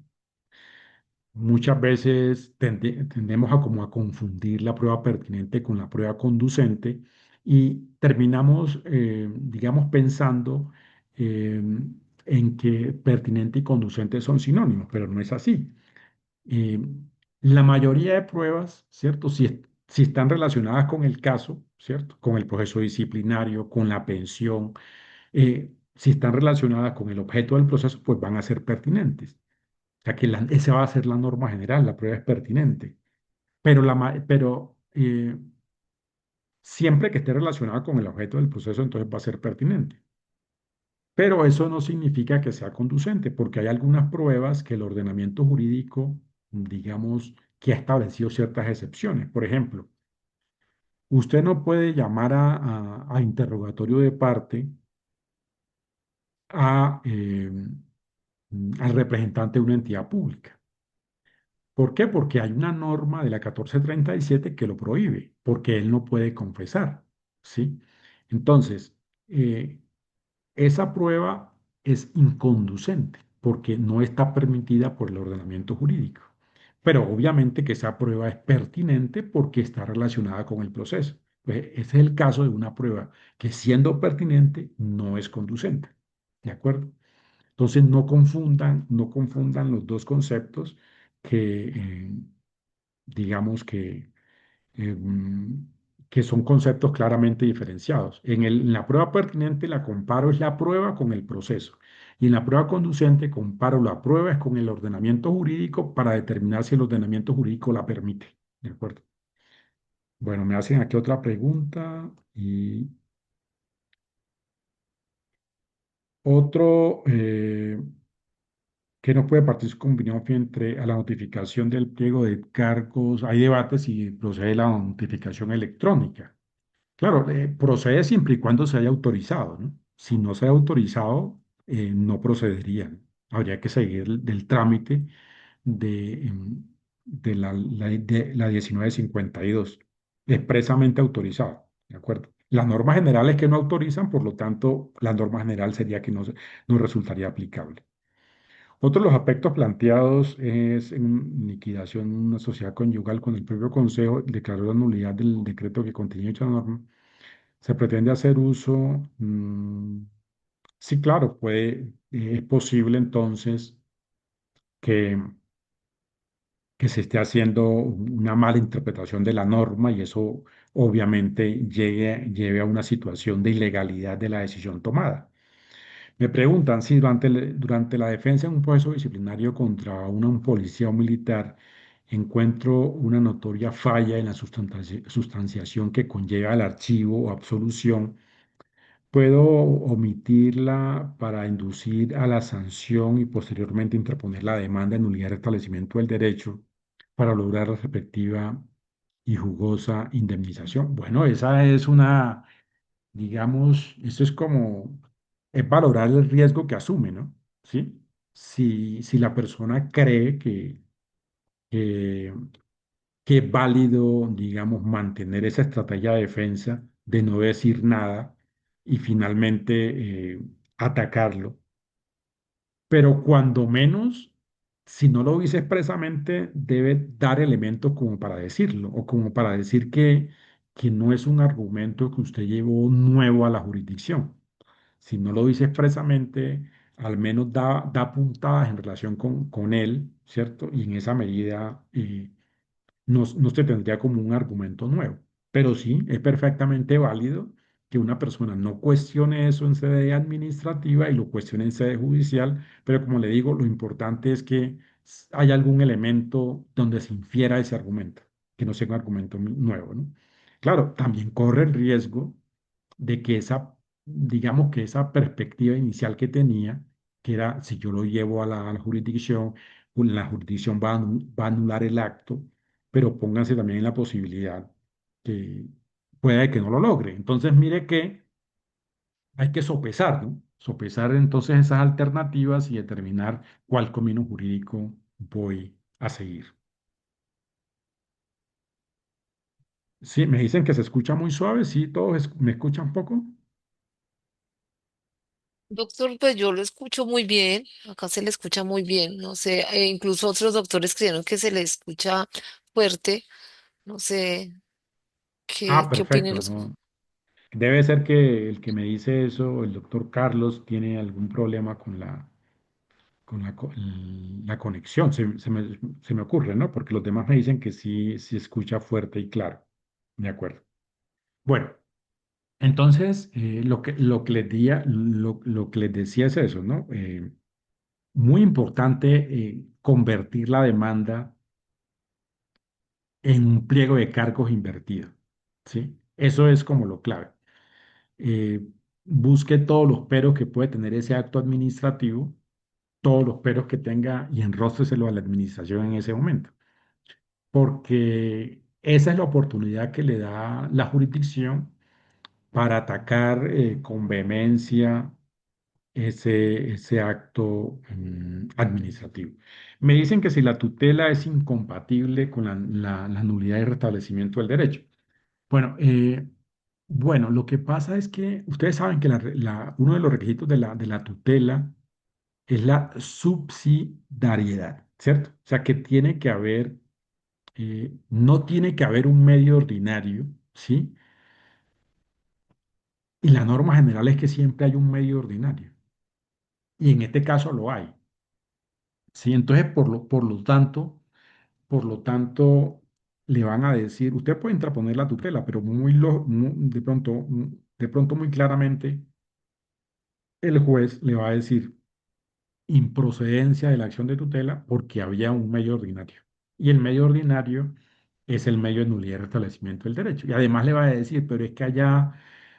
Muchas veces tendemos a como a confundir la prueba pertinente con la prueba conducente y terminamos, digamos, pensando eh, en que pertinente y conducente son sinónimos, pero no es así. Eh, la mayoría de pruebas, ¿cierto? Si están relacionadas con el caso, ¿cierto? Con el proceso disciplinario, con la pensión, si están relacionadas con el objeto del proceso, pues van a ser pertinentes. O sea que esa va a ser la norma general, la prueba es pertinente. Pero siempre que esté relacionada con el objeto del proceso, entonces va a ser pertinente. Pero eso no significa que sea conducente, porque hay algunas pruebas que el ordenamiento jurídico, digamos, que ha establecido ciertas excepciones. Por ejemplo, usted no puede llamar a interrogatorio de parte al representante de una entidad pública. ¿Por qué? Porque hay una norma de la 1437 que lo prohíbe, porque él no puede confesar, ¿sí? Entonces, eh, esa prueba es inconducente porque no está permitida por el ordenamiento jurídico. Pero obviamente que esa prueba es pertinente porque está relacionada con el proceso. Pues ese es el caso de una prueba que siendo pertinente no es conducente. ¿De acuerdo? Entonces no confundan los dos conceptos que digamos eh, mm, que son conceptos claramente diferenciados. En la prueba pertinente la comparo es la prueba con el proceso. Y en la prueba conducente comparo la prueba es con el ordenamiento jurídico para determinar si el ordenamiento jurídico la permite. ¿De acuerdo? Bueno, me hacen aquí otra pregunta y otro que no puede participar con opinión frente a la notificación del pliego de cargos. Hay debates si procede la notificación electrónica. Claro, procede siempre y cuando se haya autorizado, ¿no? Si no se ha autorizado, no procederían. Habría que seguir del trámite de la 1952, expresamente autorizado, ¿de acuerdo? Las normas generales que no autorizan, por lo tanto, la norma general sería que no resultaría aplicable. Otro de los aspectos planteados es en liquidación de una sociedad conyugal con el propio Consejo declaró la nulidad del decreto que contenía dicha norma. Se pretende hacer uso, sí, claro, es posible entonces que, que se esté haciendo una mala interpretación de la norma y eso obviamente lleve a una situación de ilegalidad de la decisión tomada. Me preguntan si durante la defensa en un proceso disciplinario contra un policía o militar encuentro una notoria falla en la sustanciación que conlleva el archivo o absolución. Puedo omitirla para inducir a la sanción y posteriormente interponer la demanda en nulidad de restablecimiento del derecho para lograr la respectiva y jugosa indemnización. Bueno, esa es digamos, eso es valorar el riesgo que asume, ¿no? ¿Sí? Si la persona cree que, que es válido, digamos, mantener esa estrategia de defensa de no decir nada y finalmente atacarlo. Pero cuando menos, si no lo dice expresamente, debe dar elementos como para decirlo o como para decir que no es un argumento que usted llevó nuevo a la jurisdicción. Si no lo dice expresamente, al menos da puntadas en relación con él, ¿cierto? Y en esa medida no se tendría como un argumento nuevo. Pero sí, es perfectamente válido que una persona no cuestione eso en sede administrativa y lo cuestione en sede judicial, pero como le digo, lo importante es que haya algún elemento donde se infiera ese argumento, que no sea un argumento nuevo, ¿no? Claro, también corre el riesgo de que digamos que esa perspectiva inicial que tenía, que era si yo lo llevo a la jurisdicción, pues la jurisdicción va a anular el acto, pero pónganse también en la posibilidad que puede que no lo logre. Entonces, mire que hay que sopesar, ¿no? Sopesar entonces esas alternativas y determinar cuál camino jurídico voy a seguir. Sí, me dicen que se escucha muy suave, sí, todos me escuchan poco. Doctor, pues yo lo escucho muy bien, acá se le escucha muy bien, no sé, incluso otros doctores creyeron que se le escucha fuerte, no sé, Ah, qué opinen perfecto, los... ¿no? Debe ser que el que me dice eso, el doctor Carlos, tiene algún problema con la conexión, se me ocurre, ¿no? Porque los demás me dicen que sí, sí escucha fuerte y claro. De acuerdo. Bueno, entonces, lo que les decía es eso, ¿no? Muy importante convertir la demanda en un pliego de cargos invertido, ¿sí? Eso es como lo clave. eh, Busque todos los peros que puede tener ese acto administrativo, todos los peros que tenga y enróstreselo a la administración en ese momento, porque esa es la oportunidad que le da la jurisdicción para atacar con vehemencia ese acto administrativo. Me dicen que si la tutela es incompatible con la nulidad y restablecimiento del derecho. Bueno, lo que pasa es que ustedes saben que uno de los requisitos de la tutela es la subsidiariedad, ¿cierto? O sea, que tiene que haber, no tiene que haber un medio ordinario, ¿sí? Y la norma general es que siempre hay un medio ordinario. Y en este caso lo hay, ¿sí? Entonces, por lo tanto, le van a decir, usted puede intraponer la tutela, pero de pronto muy claramente el juez le va a decir improcedencia de la acción de tutela porque había un medio ordinario. Y el medio ordinario es el medio de nulidad y restablecimiento del derecho. Y además le va a decir, pero es que allá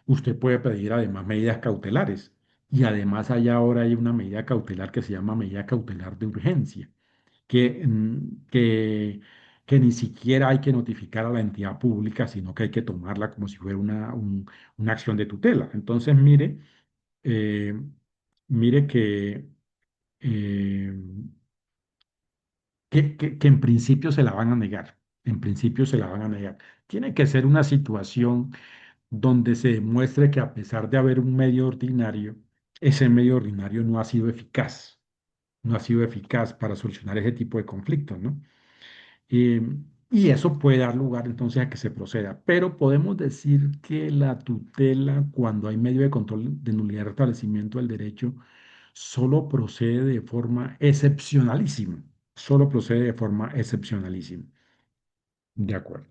usted puede pedir además medidas cautelares. Y además allá ahora hay una medida cautelar que se llama medida cautelar de urgencia, que, que ni siquiera hay que notificar a la entidad pública, sino que hay que tomarla como si fuera una acción de tutela. Entonces, eh, mire eh, que en principio se la van a negar, en principio se la van a negar. Tiene que ser una situación donde se demuestre que a pesar de haber un medio ordinario, ese medio ordinario no ha sido eficaz, no ha sido eficaz para solucionar ese tipo de conflictos, ¿no? Eh, y eso puede dar lugar entonces a que se proceda. Pero podemos decir que la tutela, cuando hay medio de control de nulidad y restablecimiento del derecho, solo procede de forma excepcionalísima. Solo procede de forma excepcionalísima. De acuerdo.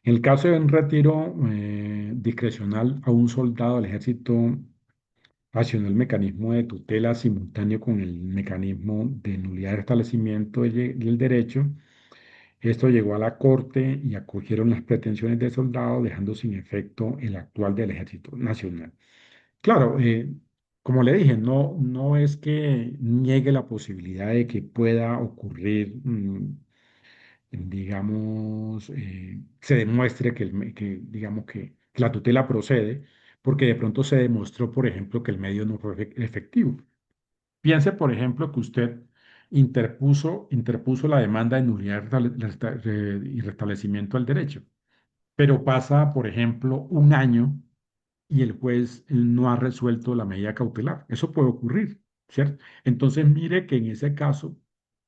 En el caso de un retiro discrecional a un soldado del ejército, accionó el mecanismo de tutela simultáneo con el mecanismo de nulidad y restablecimiento del derecho. Esto llegó a la corte y acogieron las pretensiones del soldado, dejando sin efecto el actual del Ejército Nacional. Claro, como le dije, no es que niegue la posibilidad de que pueda ocurrir, digamos, se demuestre digamos, que la tutela procede, porque de pronto se demostró, por ejemplo, que el medio no fue efectivo. Piense, por ejemplo, que usted interpuso la demanda de nulidad y restablecimiento del derecho, pero pasa, por ejemplo, un año y el juez no ha resuelto la medida cautelar. Eso puede ocurrir, ¿cierto? Entonces, mire que en ese caso,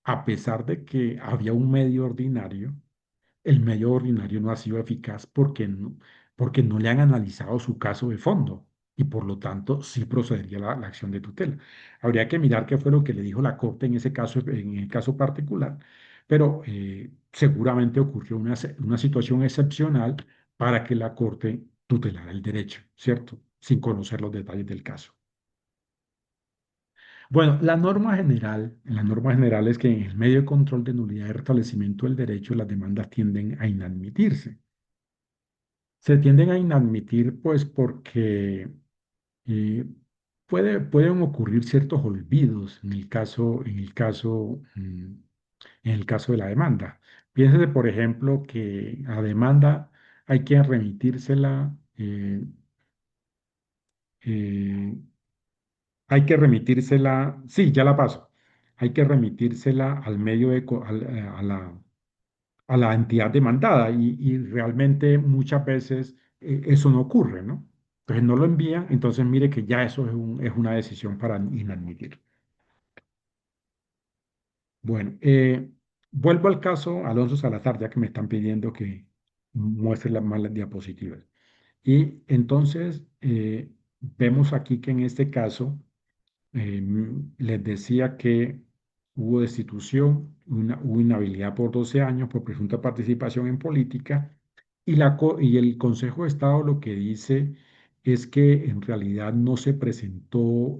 a pesar de que había un medio ordinario, el medio ordinario no ha sido eficaz porque no le han analizado su caso de fondo y por lo tanto sí procedería la acción de tutela. Habría que mirar qué fue lo que le dijo la Corte en ese caso, en el caso particular, pero seguramente ocurrió una situación excepcional para que la Corte tutelar el derecho, ¿cierto? Sin conocer los detalles del caso. Bueno, la norma general es que en el medio de control de nulidad y restablecimiento del derecho, las demandas tienden a inadmitirse. Se tienden a inadmitir, pues, porque eh, pueden ocurrir ciertos olvidos en el caso de la demanda. Piénsese, por ejemplo, que a demanda hay que remitírsela, eh, sí, ya la paso. Hay que remitírsela al medio a la entidad demandada y realmente muchas veces eso no ocurre, ¿no? Entonces no lo envían, entonces mire que ya eso es una decisión para inadmitir. Bueno, vuelvo al caso Alonso Salazar, ya que me están pidiendo que muestre las malas diapositivas. Y entonces vemos aquí que en este caso les decía que hubo destitución, hubo inhabilidad por 12 años por presunta participación en política y el Consejo de Estado lo que dice es que en realidad no se presentó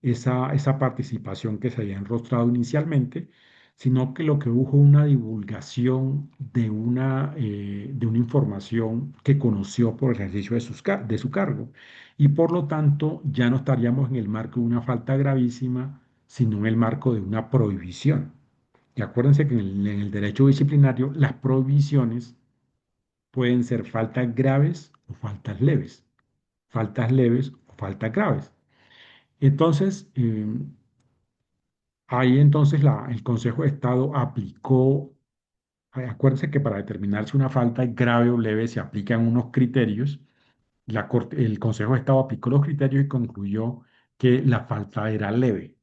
esa participación que se había enrostrado inicialmente, sino que lo que hubo fue una divulgación de una información que conoció por el ejercicio de su cargo. Y por lo tanto, ya no estaríamos en el marco de una falta gravísima, sino en el marco de una prohibición. Y acuérdense que en el derecho disciplinario las prohibiciones pueden ser faltas graves o faltas leves o faltas graves. Entonces, ahí entonces el Consejo de Estado aplicó, acuérdense que para determinar si una falta es grave o leve se aplican unos criterios. El Consejo de Estado aplicó los criterios y concluyó que la falta era leve.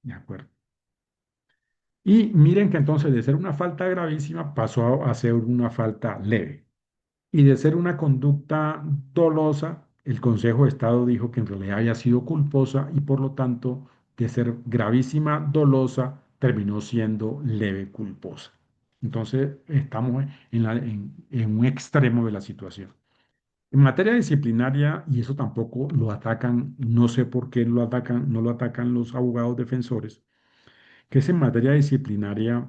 ¿De acuerdo? Y miren que entonces de ser una falta gravísima pasó a ser una falta leve. Y de ser una conducta dolosa, el Consejo de Estado dijo que en realidad había sido culposa y por lo tanto, de ser gravísima dolosa, terminó siendo leve culposa. Entonces, estamos en un extremo de la situación. En materia disciplinaria, y eso tampoco lo atacan, no sé por qué lo atacan, no lo atacan los abogados defensores, que es en materia disciplinaria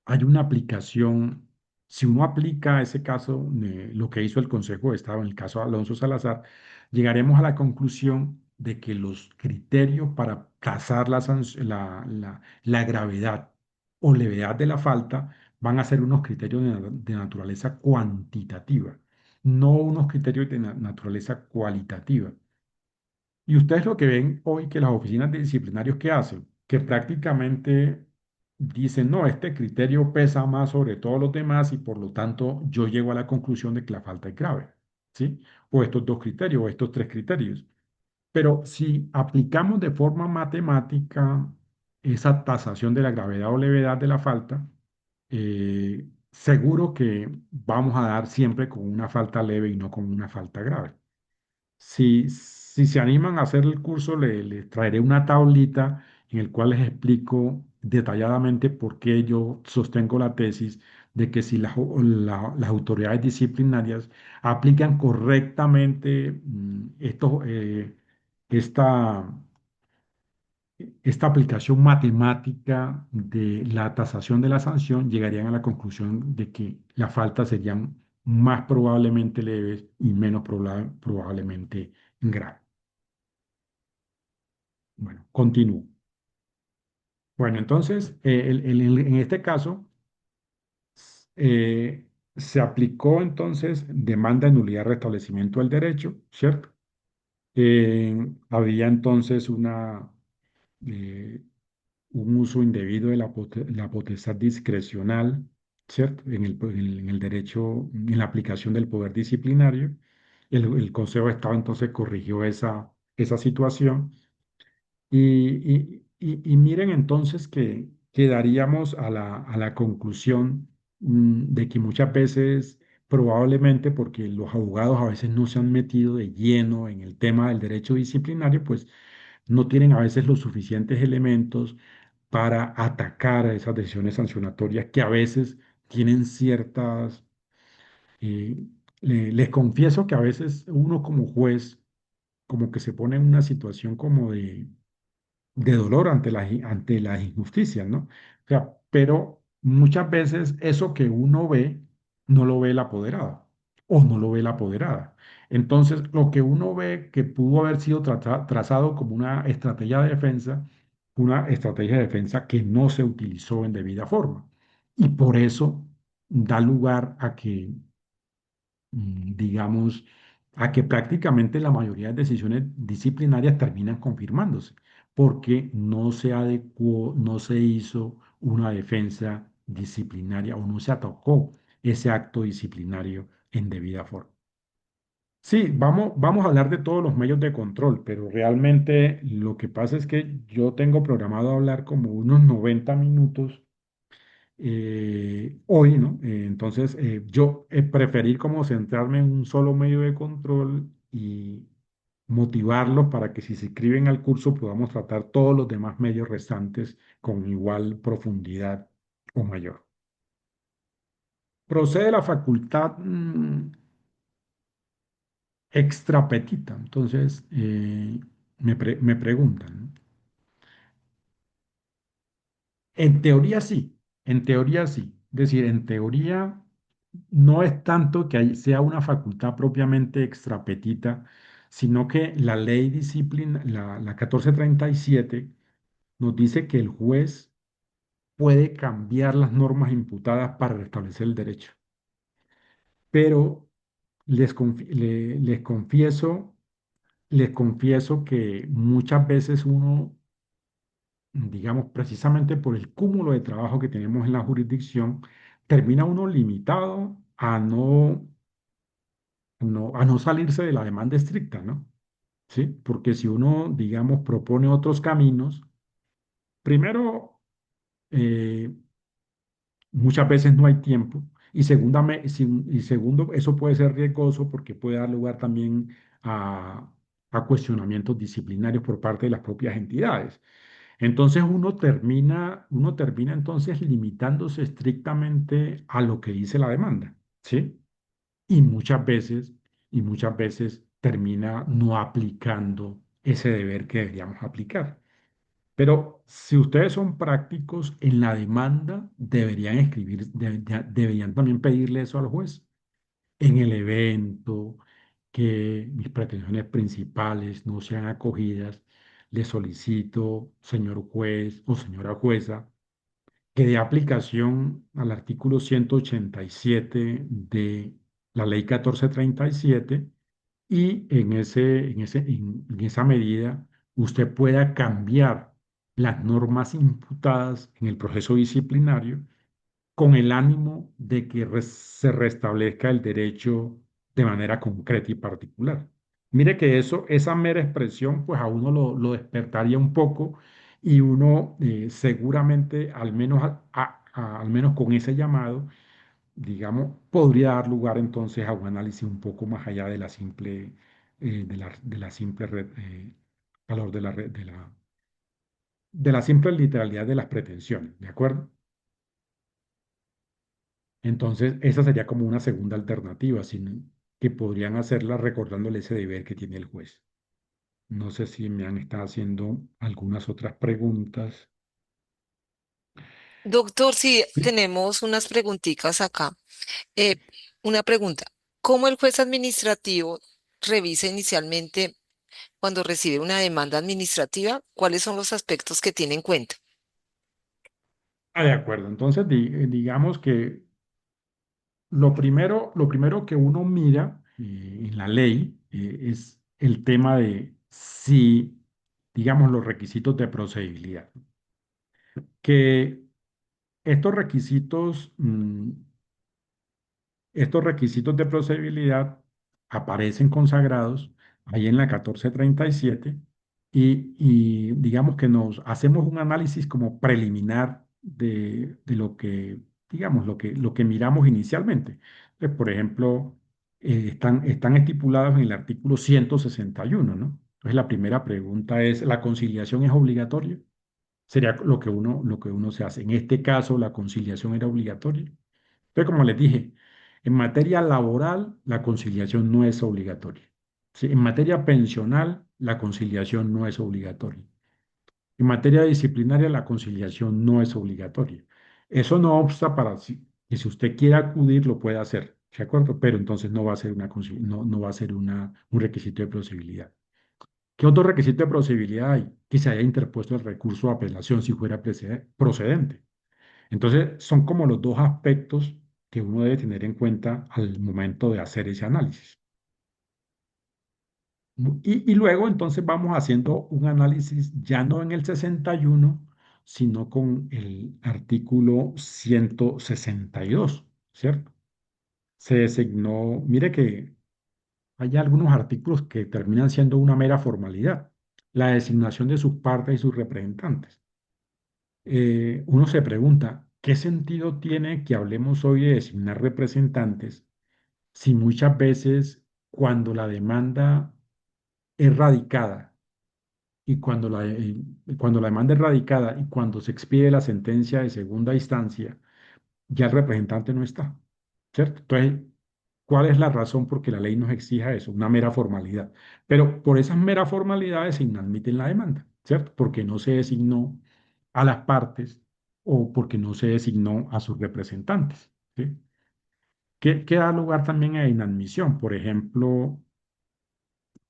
hay una aplicación, si uno aplica ese caso, lo que hizo el Consejo de Estado en el caso de Alonso Salazar, llegaremos a la conclusión de que los criterios para tasar la gravedad o levedad de la falta van a ser unos criterios de naturaleza cuantitativa, no unos criterios de naturaleza cualitativa. Y ustedes lo que ven hoy que las oficinas de disciplinarios que hacen, que prácticamente dicen, no, este criterio pesa más sobre todos los demás y por lo tanto yo llego a la conclusión de que la falta es grave, ¿sí? O estos dos criterios, o estos tres criterios. Pero si aplicamos de forma matemática esa tasación de la gravedad o levedad de la falta, seguro que vamos a dar siempre con una falta leve y no con una falta grave. Si se animan a hacer el curso, les traeré una tablita en el cual les explico detalladamente por qué yo sostengo la tesis de que si las autoridades disciplinarias aplican correctamente esta, esta aplicación matemática de la tasación de la sanción, llegarían a la conclusión de que las faltas serían más probablemente leves y menos probablemente graves. Bueno, continúo. Bueno, entonces, en este caso, eh, se aplicó entonces demanda de nulidad de restablecimiento del derecho, ¿cierto? Había entonces eh, un uso indebido de la potestad discrecional, ¿cierto? En el derecho, en la aplicación del poder disciplinario. El Consejo de Estado entonces corrigió esa situación. Y miren entonces que quedaríamos a la conclusión de que muchas veces, probablemente porque los abogados a veces no se han metido de lleno en el tema del derecho disciplinario, pues no tienen a veces los suficientes elementos para atacar a esas decisiones sancionatorias que a veces tienen ciertas Les confieso que a veces uno como juez como que se pone en una situación como de dolor ante las injusticias, ¿no? O sea, pero muchas veces eso que uno ve no lo ve el apoderado o no lo ve la apoderada. Entonces, lo que uno ve que pudo haber sido trazado como una estrategia de defensa que no se utilizó en debida forma. Y por eso da lugar a que digamos, a que prácticamente la mayoría de decisiones disciplinarias terminan confirmándose, porque no se adecuó, no se hizo una defensa disciplinaria o no se atacó ese acto disciplinario en debida forma. Sí, vamos a hablar de todos los medios de control, pero realmente lo que pasa es que yo tengo programado hablar como unos 90 minutos hoy, ¿no? Entonces, yo preferí como centrarme en un solo medio de control y motivarlos para que si se inscriben al curso podamos tratar todos los demás medios restantes con igual profundidad o mayor. Procede la facultad extrapetita, entonces me preguntan, ¿no? En teoría sí, en teoría sí. Es decir, en teoría no es tanto que sea una facultad propiamente extrapetita, sino que la ley disciplina, la 1437, nos dice que el juez puede cambiar las normas imputadas para restablecer el derecho. Pero les confieso que muchas veces uno, digamos, precisamente por el cúmulo de trabajo que tenemos en la jurisdicción, termina uno limitado a no salirse de la demanda estricta, ¿no? ¿Sí? Porque si uno, digamos, propone otros caminos, primero, eh, muchas veces no hay tiempo, y segundo, eso puede ser riesgoso porque puede dar lugar también a, a cuestionamientos disciplinarios por parte de las propias entidades. Entonces uno termina entonces limitándose estrictamente a lo que dice la demanda, ¿sí? Y y muchas veces termina no aplicando ese deber que deberíamos aplicar. Pero si ustedes son prácticos en la demanda, deberían también pedirle eso al juez. En el evento, que mis pretensiones principales no sean acogidas, le solicito, señor juez o señora jueza, que dé aplicación al artículo 187 de la ley 1437 y en esa medida usted pueda cambiar las normas imputadas en el proceso disciplinario con el ánimo de que se restablezca el derecho de manera concreta y particular. Mire que esa mera expresión, pues a uno lo despertaría un poco y uno seguramente, al menos con ese llamado, digamos, podría dar lugar entonces a un análisis un poco más allá de la simple, de la simple valor de la simple literalidad de las pretensiones, ¿de acuerdo? Entonces, esa sería como una segunda alternativa, que podrían hacerla recordándole ese deber que tiene el juez. No sé si me han estado haciendo algunas otras preguntas. Doctor, sí, Sí. tenemos unas preguntitas acá. Eh, una pregunta, ¿cómo el juez administrativo revisa inicialmente cuando recibe una demanda administrativa? ¿Cuáles son los aspectos que tiene en cuenta? Ah, de acuerdo. Entonces, digamos que lo primero que uno mira en la ley es el tema de si, digamos, los requisitos de procedibilidad. Que estos requisitos, estos requisitos de procedibilidad aparecen consagrados ahí en la 1437 y digamos que nos hacemos un análisis como preliminar de lo que, digamos, lo que miramos inicialmente. Entonces, por ejemplo, están estipulados en el artículo 161, ¿no? Entonces, la primera pregunta es, ¿la conciliación es obligatoria? Sería lo que uno se hace. En este caso, la conciliación era obligatoria. Entonces, como les dije, En materia laboral, la conciliación no es obligatoria. ¿Sí? En materia pensional, la conciliación no es obligatoria. En materia disciplinaria, la conciliación no es obligatoria. Eso no obsta para que si usted quiere acudir, lo pueda hacer, ¿de acuerdo? Pero entonces no va a ser no va a ser un requisito de procedibilidad. ¿Qué otro requisito de procedibilidad hay? Que se haya interpuesto el recurso de apelación si fuera procedente. Entonces, son como los dos aspectos que uno debe tener en cuenta al momento de hacer ese análisis. Y luego entonces vamos haciendo un análisis ya no en el 61 sino con el artículo 162, ¿cierto? Se designó, mire que hay algunos artículos que terminan siendo una mera formalidad, la designación de sus partes y sus representantes. Uno se pregunta, ¿qué sentido tiene que hablemos hoy de designar representantes si muchas veces cuando la demanda es radicada y cuando la demanda es radicada y cuando se expide la sentencia de segunda instancia, ya el representante no está, ¿cierto? Entonces, ¿cuál es la razón por que la ley nos exija eso? Una mera formalidad. Pero por esas meras formalidades se inadmiten la demanda, ¿cierto? Porque no se designó a las partes o porque no se designó a sus representantes, ¿sí? ¿Qué da lugar también a inadmisión? Por ejemplo,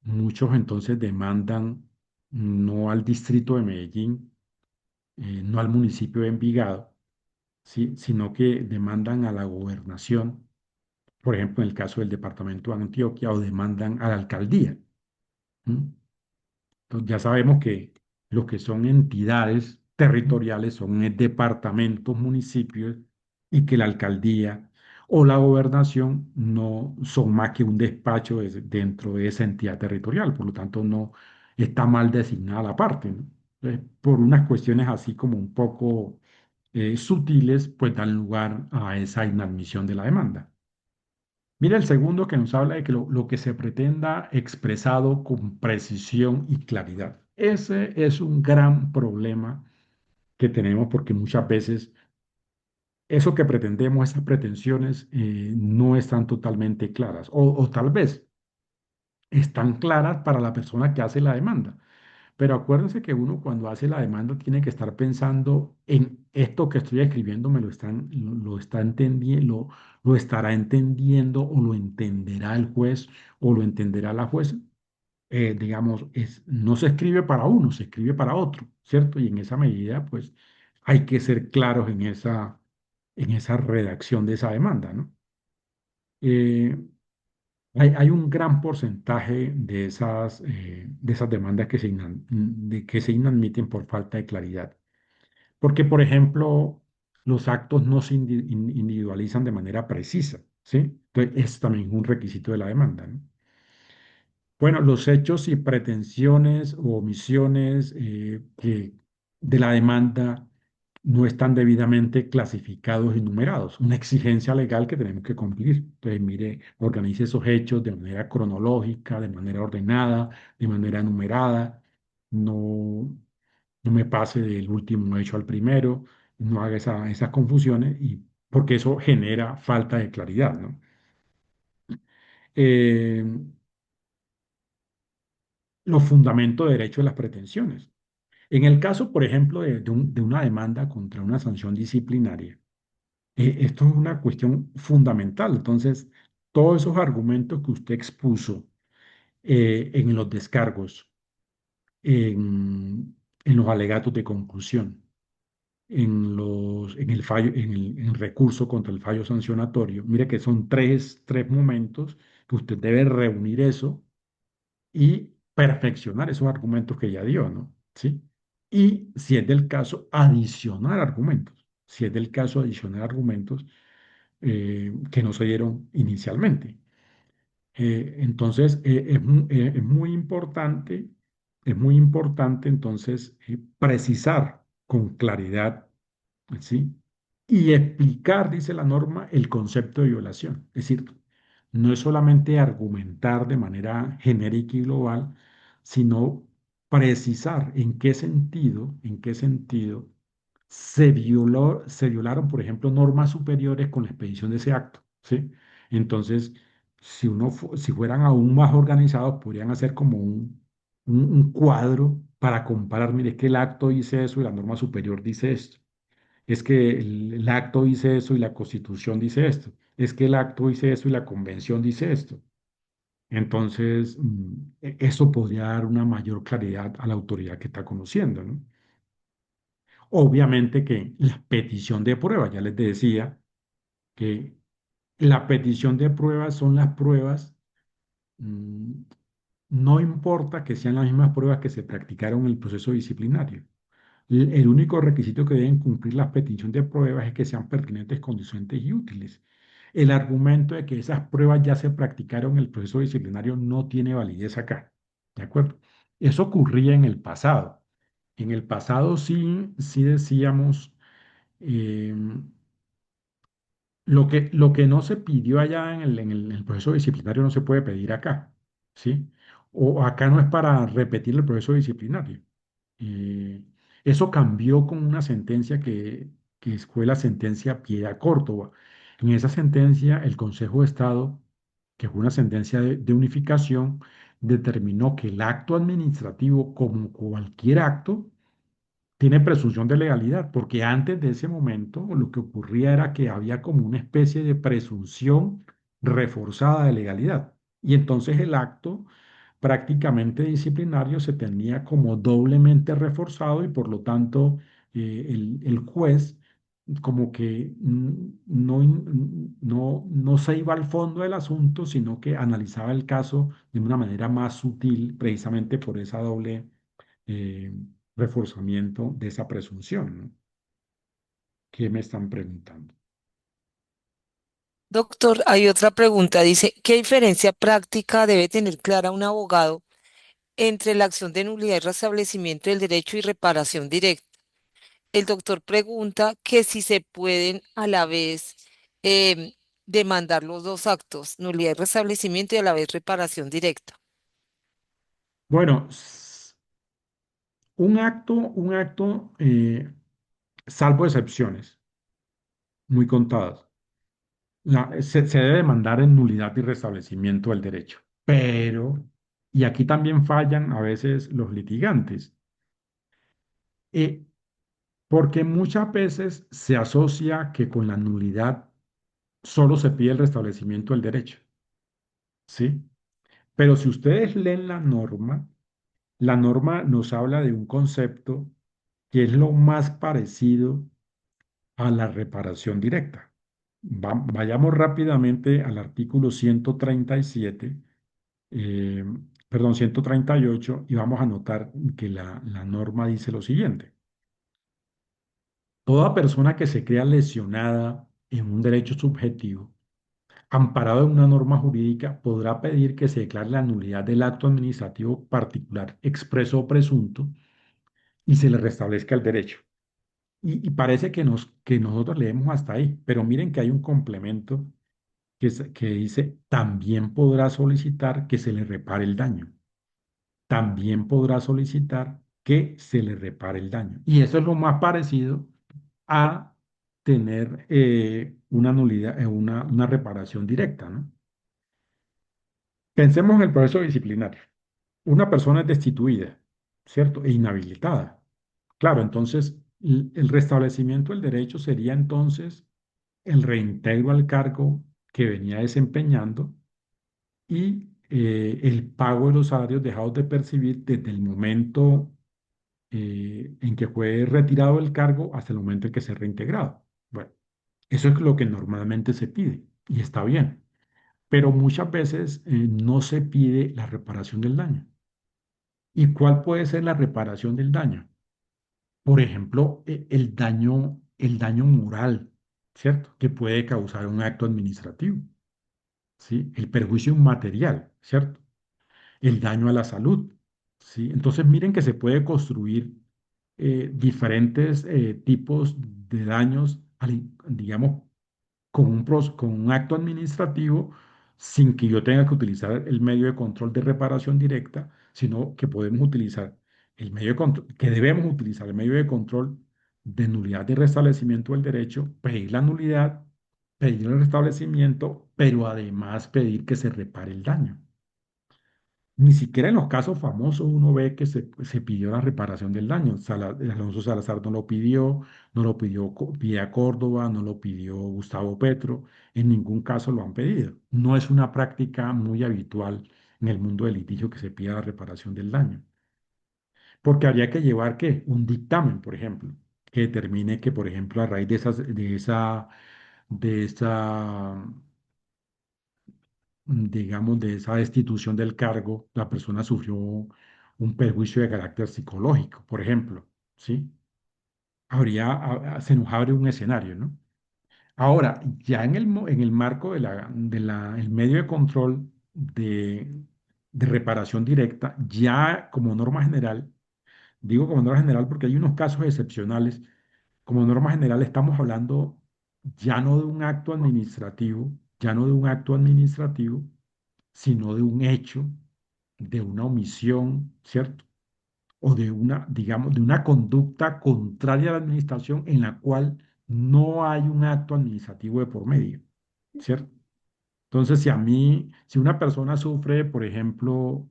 muchos entonces demandan no al distrito de Medellín, no al municipio de Envigado, ¿sí? Sino que demandan a la gobernación, por ejemplo, en el caso del departamento de Antioquia, o demandan a la alcaldía. ¿M? Entonces, ya sabemos que lo que son entidades territoriales son departamentos, municipios, y que la alcaldía o la gobernación no son más que un despacho dentro de esa entidad territorial, por lo tanto no está mal designada la parte, ¿no? Por unas cuestiones así como un poco sutiles, pues dan lugar a esa inadmisión de la demanda. Mira el segundo que nos habla de que lo que se pretenda expresado con precisión y claridad. Ese es un gran problema que tenemos porque muchas veces eso que pretendemos, esas pretensiones, no están totalmente claras o tal vez están claras para la persona que hace la demanda. Pero acuérdense que uno cuando hace la demanda tiene que estar pensando en esto que estoy escribiendo, lo está entendiendo, lo estará entendiendo o lo entenderá el juez o lo entenderá la jueza. Digamos, no se escribe para uno, se escribe para otro, ¿cierto? Y en esa medida, pues, hay que ser claros en esa redacción de esa demanda, ¿no? Eh, hay un gran porcentaje de esas demandas que se inadmiten por falta de claridad. Porque, por ejemplo, los actos no se individualizan de manera precisa, ¿sí? Entonces, es también un requisito de la demanda, ¿no? Bueno, los hechos y pretensiones o omisiones que de la demanda no están debidamente clasificados y numerados. Una exigencia legal que tenemos que cumplir. Entonces, mire, organice esos hechos de manera cronológica, de manera ordenada, de manera numerada. No, no me pase del último hecho al primero. No haga esas confusiones porque eso genera falta de claridad, ¿no? Eh, los fundamentos de derecho de las pretensiones. En el caso, por ejemplo, de una demanda contra una sanción disciplinaria, esto es una cuestión fundamental. Entonces, todos esos argumentos que usted expuso en los descargos, en los alegatos de conclusión, en el fallo, en el recurso contra el fallo sancionatorio, mire que son tres momentos que usted debe reunir eso y perfeccionar esos argumentos que ya dio, ¿no? ¿Sí? Y si es del caso, adicionar argumentos. Si es del caso, adicionar argumentos que no se dieron inicialmente. Entonces, es muy importante entonces precisar con claridad, ¿sí? Y explicar, dice la norma, el concepto de violación. Es decir, no es solamente argumentar de manera genérica y global, sino precisar en qué sentido se violaron, por ejemplo, normas superiores con la expedición de ese acto, ¿sí? Entonces, si fueran aún más organizados, podrían hacer como un cuadro para comparar, mire, es que el acto dice eso y la norma superior dice esto. Es que el acto dice eso y la Constitución dice esto. Es que el acto dice eso y la Convención dice esto. Entonces, eso podría dar una mayor claridad a la autoridad que está conociendo, ¿no? Obviamente que la petición de prueba, ya les decía que la petición de pruebas son las pruebas, mm, no importa que sean las mismas pruebas que se practicaron en el proceso disciplinario. El único requisito que deben cumplir las peticiones de pruebas es que sean pertinentes, conducentes y útiles. El argumento de que esas pruebas ya se practicaron en el proceso disciplinario no tiene validez acá. ¿De acuerdo? Eso ocurría en el pasado. En el pasado sí decíamos, eh, lo que no se pidió allá en el proceso disciplinario no se puede pedir acá, ¿sí? O acá no es para repetir el proceso disciplinario. Eh, Eso cambió con una sentencia que fue la sentencia Piedra Córdoba. En esa sentencia, el Consejo de Estado, que fue una sentencia de unificación, determinó que el acto administrativo, como cualquier acto, tiene presunción de legalidad, porque antes de ese momento lo que ocurría era que había como una especie de presunción reforzada de legalidad. Y entonces el acto prácticamente disciplinario se tenía como doblemente reforzado y por lo tanto el juez como que no se iba al fondo del asunto, sino que analizaba el caso de una manera más sutil, precisamente por esa doble eh, reforzamiento de esa presunción, ¿no? ¿Qué me están preguntando? Doctor, hay otra pregunta. Dice, ¿qué diferencia práctica debe tener clara un abogado entre la acción de nulidad y restablecimiento del derecho y reparación directa? El doctor pregunta que si se pueden a la vez em, demandar los dos actos, nulidad y restablecimiento y a la vez reparación directa. Bueno, un acto, salvo excepciones muy contadas, se debe demandar en nulidad y restablecimiento del derecho. Pero, y aquí también fallan a veces los litigantes, eh, porque muchas veces se asocia que con la nulidad solo se pide el restablecimiento del derecho, ¿sí? Pero si ustedes leen la norma nos habla de un concepto que es lo más parecido a la reparación directa. Vayamos rápidamente al artículo 137, eh, perdón, 138, y vamos a notar que la norma dice lo siguiente. Toda persona que se crea lesionada en un derecho subjetivo, amparado en una norma jurídica, podrá pedir que se declare la nulidad del acto administrativo particular, expreso o presunto, y se le restablezca el derecho. Y parece que nosotros leemos hasta ahí, pero miren que hay un complemento que dice, también podrá solicitar que se le repare el daño. También podrá solicitar que se le repare el daño. Y eso es lo más parecido a tener una nulidad, una reparación directa, ¿no? Pensemos en el proceso disciplinario. Una persona es destituida, ¿cierto? E inhabilitada. Claro, entonces el restablecimiento del derecho sería entonces el reintegro al cargo que venía desempeñando y el pago de los salarios dejados de percibir desde el momento en que fue retirado del cargo hasta el momento en que se ha reintegrado. Bueno, eso es lo que normalmente se pide y está bien, pero muchas veces no se pide la reparación del daño. ¿Y cuál puede ser la reparación del daño? Por ejemplo, el daño moral, ¿cierto? Que puede causar un acto administrativo, ¿sí? El perjuicio material, ¿cierto? El daño a la salud, ¿sí? Entonces, miren que se puede construir diferentes tipos de daños, digamos, con un acto administrativo sin que yo tenga que utilizar el medio de control de reparación directa, sino que podemos utilizar el medio de control, que debemos utilizar el medio de control de nulidad de restablecimiento del derecho, pedir la nulidad pedir el restablecimiento, pero además pedir que se repare el daño. Ni siquiera en los casos famosos uno ve que se pidió la reparación del daño. Alonso Salazar no lo pidió, no lo pidió Vía Córdoba, no lo pidió Gustavo Petro, en ningún caso lo han pedido. No es una práctica muy habitual en el mundo del litigio que se pida la reparación del daño, porque habría que llevar ¿qué? Un dictamen, por ejemplo, que determine que, por ejemplo, a raíz de esa digamos, de esa destitución del cargo, la persona sufrió un perjuicio de carácter psicológico, por ejemplo, ¿sí? Se nos abre un escenario, ¿no? Ahora, ya en el marco el medio de control de reparación directa, ya como norma general, digo como norma general porque hay unos casos excepcionales, como norma general estamos hablando ya no de un acto administrativo, ya no de un acto administrativo, sino de un hecho, de una omisión, ¿cierto? O de una, digamos, de una conducta contraria a la administración en la cual no hay un acto administrativo de por medio, ¿cierto? Entonces, si una persona sufre, por ejemplo,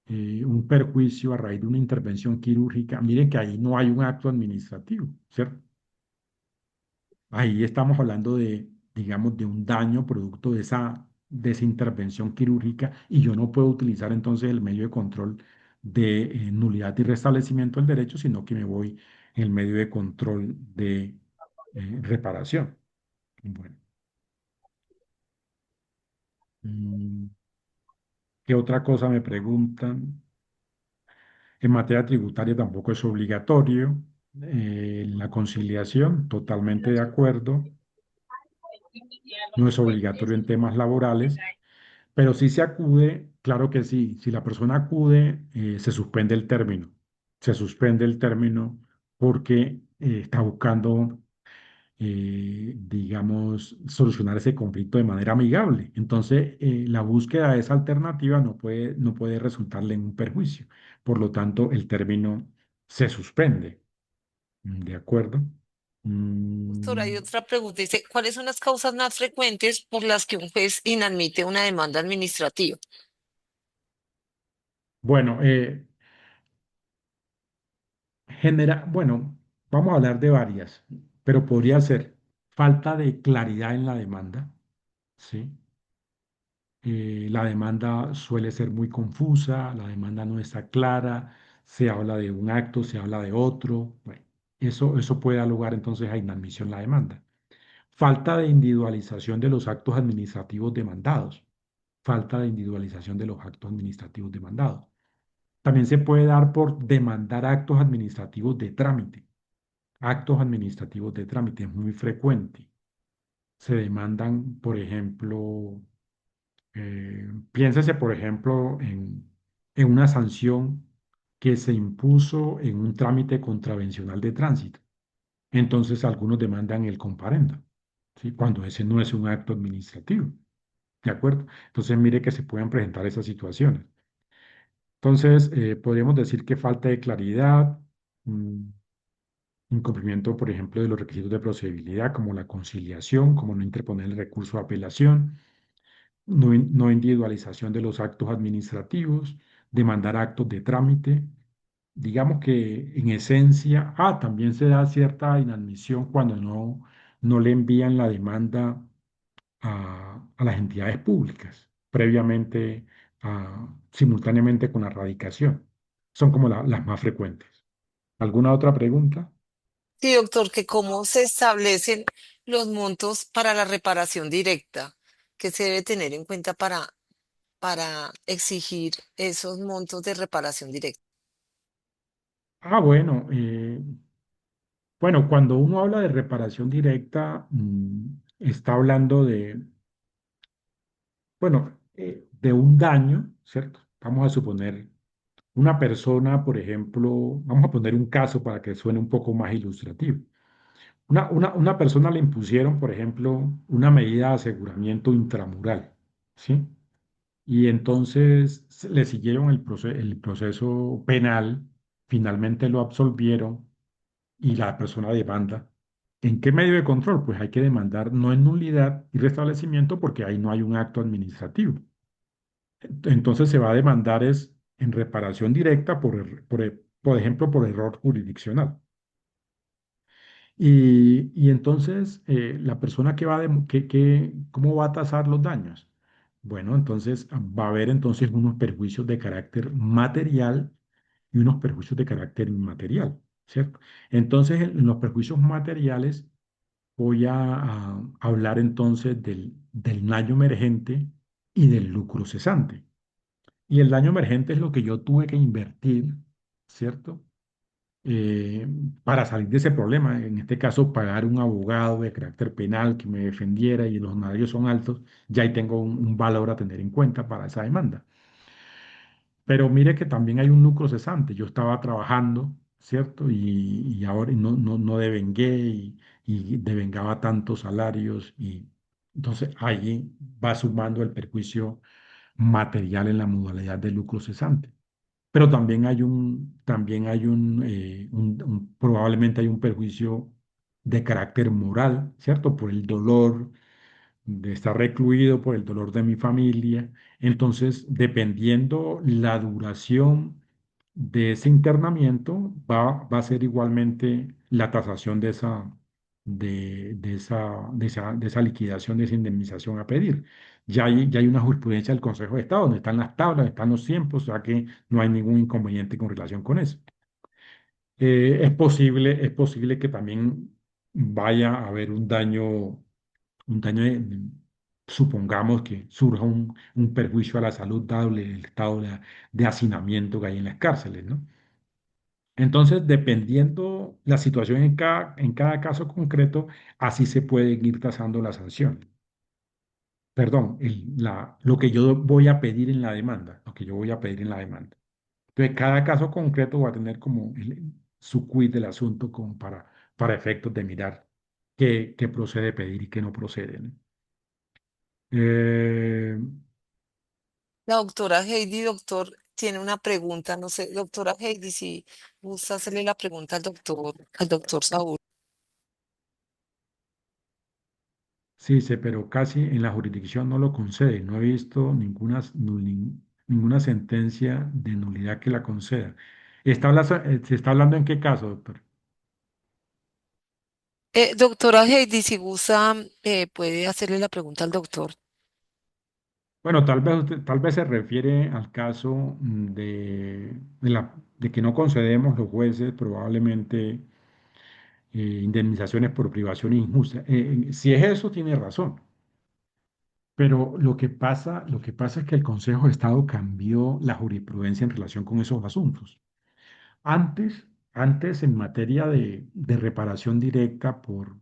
un perjuicio a raíz de una intervención quirúrgica, miren que ahí no hay un acto administrativo, ¿cierto? Ahí estamos hablando de, digamos, de un daño producto de esa intervención quirúrgica y yo no puedo utilizar entonces el medio de control de nulidad y restablecimiento del derecho, sino que me voy en el medio de control de reparación. Bueno, mm, ¿qué otra cosa me preguntan? En materia tributaria tampoco es obligatorio. La conciliación, totalmente de acuerdo. No es obligatorio en temas laborales. Pero si se acude, claro que sí, si la persona acude, se suspende el término. Se suspende el término porque está buscando, digamos, solucionar ese conflicto de manera amigable. Entonces, la búsqueda de esa alternativa no puede resultarle en un perjuicio. Por lo tanto, el término se suspende. ¿De acuerdo? Doctor, Mm, hay otra pregunta. Dice, ¿cuáles son las causas más frecuentes por las que un juez inadmite una demanda administrativa? bueno, bueno, vamos a hablar de varias, pero podría ser falta de claridad en la demanda, ¿sí? La demanda suele ser muy confusa, la demanda no está clara, se habla de un acto, se habla de otro, bueno, eso puede dar lugar entonces a inadmisión la demanda. Falta de individualización de los actos administrativos demandados, falta de individualización de los actos administrativos demandados. También se puede dar por demandar actos administrativos de trámite. Actos administrativos de trámite es muy frecuente. Se demandan, por ejemplo, piénsese, por ejemplo, en una sanción que se impuso en un trámite contravencional de tránsito. Entonces, algunos demandan el comparendo, ¿sí? Cuando ese no es un acto administrativo, ¿de acuerdo? Entonces, mire que se pueden presentar esas situaciones. Entonces, podríamos decir que falta de claridad, mm, incumplimiento, por ejemplo, de los requisitos de procedibilidad, como la conciliación, como no interponer el recurso de apelación, no individualización de los actos administrativos, demandar actos de trámite. Digamos que en esencia, también se da cierta inadmisión cuando no le envían la demanda a las entidades públicas, previamente, simultáneamente con la radicación. Son como las más frecuentes. ¿Alguna otra pregunta? Sí, doctor, que cómo se establecen los montos para la reparación directa, que se debe tener en cuenta para exigir esos montos de reparación directa. Bueno, bueno, cuando uno habla de reparación directa, está hablando bueno, de un daño, ¿cierto? Vamos a suponer una persona, por ejemplo, vamos a poner un caso para que suene un poco más ilustrativo. Una persona le impusieron, por ejemplo, una medida de aseguramiento intramural, ¿sí? Y entonces le siguieron el proceso penal, finalmente lo absolvieron y la persona demanda. ¿En qué medio de control? Pues hay que demandar no en nulidad y restablecimiento porque ahí no hay un acto administrativo. Entonces se va a demandar es en reparación directa por ejemplo, por error jurisdiccional. Y entonces la persona que va a ¿cómo va a tasar los daños? Bueno, entonces va a haber entonces unos perjuicios de carácter material y unos perjuicios de carácter inmaterial, ¿cierto? Entonces, en los perjuicios materiales voy a hablar entonces del daño emergente y del lucro cesante. Y el daño emergente es lo que yo tuve que invertir, ¿cierto? Eh, para salir de ese problema. En este caso, pagar un abogado de carácter penal que me defendiera y los honorarios son altos, ya ahí tengo un valor a tener en cuenta para esa demanda. Pero mire que también hay un lucro cesante. Yo estaba trabajando, ¿cierto? Y ahora no devengué y devengaba tantos salarios y entonces allí va sumando el perjuicio material en la modalidad de lucro cesante. Pero también hay probablemente hay un perjuicio de carácter moral, ¿cierto? Por el dolor de estar recluido, por el dolor de mi familia. Entonces, dependiendo la duración de ese internamiento, va a ser igualmente la tasación de esa liquidación, de esa indemnización a pedir. Ya hay una jurisprudencia del Consejo de Estado, donde están las tablas, están los tiempos, o sea que no hay ningún inconveniente con relación con eso. Es posible que también vaya a haber un daño supongamos que surja un perjuicio a la salud dado el estado de hacinamiento que hay en las cárceles, ¿no? Entonces, dependiendo la situación en cada caso concreto, así se pueden ir tasando las sanciones. Perdón, lo que yo voy a pedir en la demanda, lo que yo voy a pedir en la demanda. Entonces, cada caso concreto va a tener como su quid del asunto como para efectos de mirar qué procede pedir y qué no procede, ¿no? Eh, La doctora Heidi, doctor, tiene una pregunta, no sé, doctora Heidi, si gusta hacerle la pregunta al doctor Saúl. Sí, sé, pero casi en la jurisdicción no lo concede. No he visto ninguna sentencia de nulidad que la conceda. ¿Se está hablando en qué caso, doctor? Doctora Heidi, si gusta, puede hacerle la pregunta al doctor. Bueno, tal vez se refiere al caso de que no concedemos los jueces probablemente indemnizaciones por privación injusta. Si es eso, tiene razón. Pero lo que pasa es que el Consejo de Estado cambió la jurisprudencia en relación con esos asuntos. Antes en materia de reparación directa por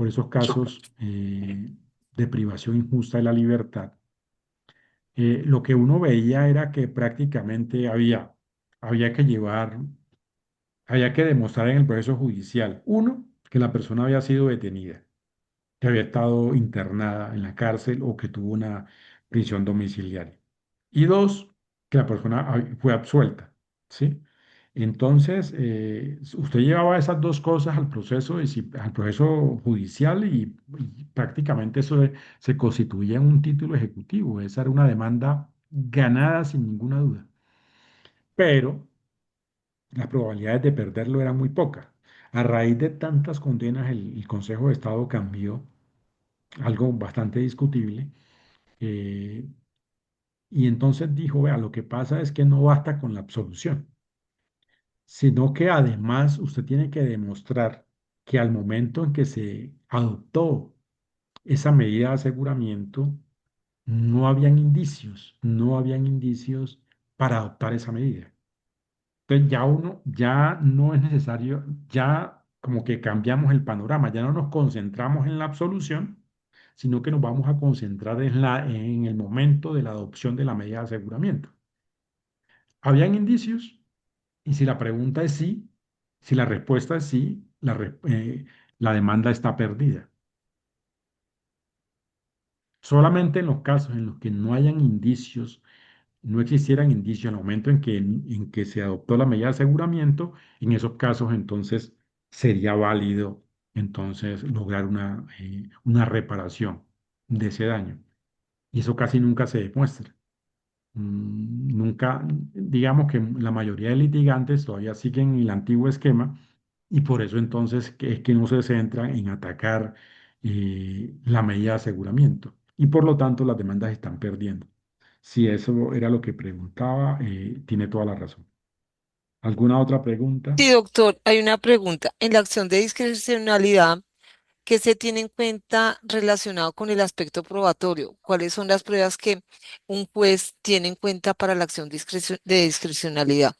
esos casos de privación injusta de la libertad, lo que uno veía era que prácticamente había que había que demostrar en el proceso judicial, uno, que la persona había sido detenida, que había estado internada en la cárcel o que tuvo una prisión domiciliaria. Y dos, que la persona fue absuelta, ¿sí? Entonces, usted llevaba esas dos cosas al proceso judicial y prácticamente se constituía en un título ejecutivo. Esa era una demanda ganada sin ninguna duda. Pero las probabilidades de perderlo eran muy pocas. A raíz de tantas condenas, el Consejo de Estado cambió algo bastante discutible. eh, y entonces dijo, vea, lo que pasa es que no basta con la absolución, sino que además usted tiene que demostrar que al momento en que se adoptó esa medida de aseguramiento, no habían indicios para adoptar esa medida. Entonces ya no es necesario, ya como que cambiamos el panorama, ya no nos concentramos en la absolución, sino que nos vamos a concentrar en el momento de la adopción de la medida de aseguramiento. ¿Habían indicios? Y si la pregunta es sí, si la respuesta es sí, la demanda está perdida. Solamente en los casos en los que no hayan indicios, no existieran indicios en el momento en que se adoptó la medida de aseguramiento, en esos casos entonces sería válido entonces lograr una reparación de ese daño. Y eso casi nunca se demuestra. Nunca, digamos que la mayoría de litigantes todavía siguen el antiguo esquema y por eso entonces es que no se centran en atacar la medida de aseguramiento y por lo tanto las demandas están perdiendo. Si eso era lo que preguntaba, tiene toda la razón. ¿Alguna otra pregunta? Sí, doctor, hay una pregunta. En la acción de discrecionalidad, ¿qué se tiene en cuenta relacionado con el aspecto probatorio? ¿Cuáles son las pruebas que un juez tiene en cuenta para la acción de discrecionalidad?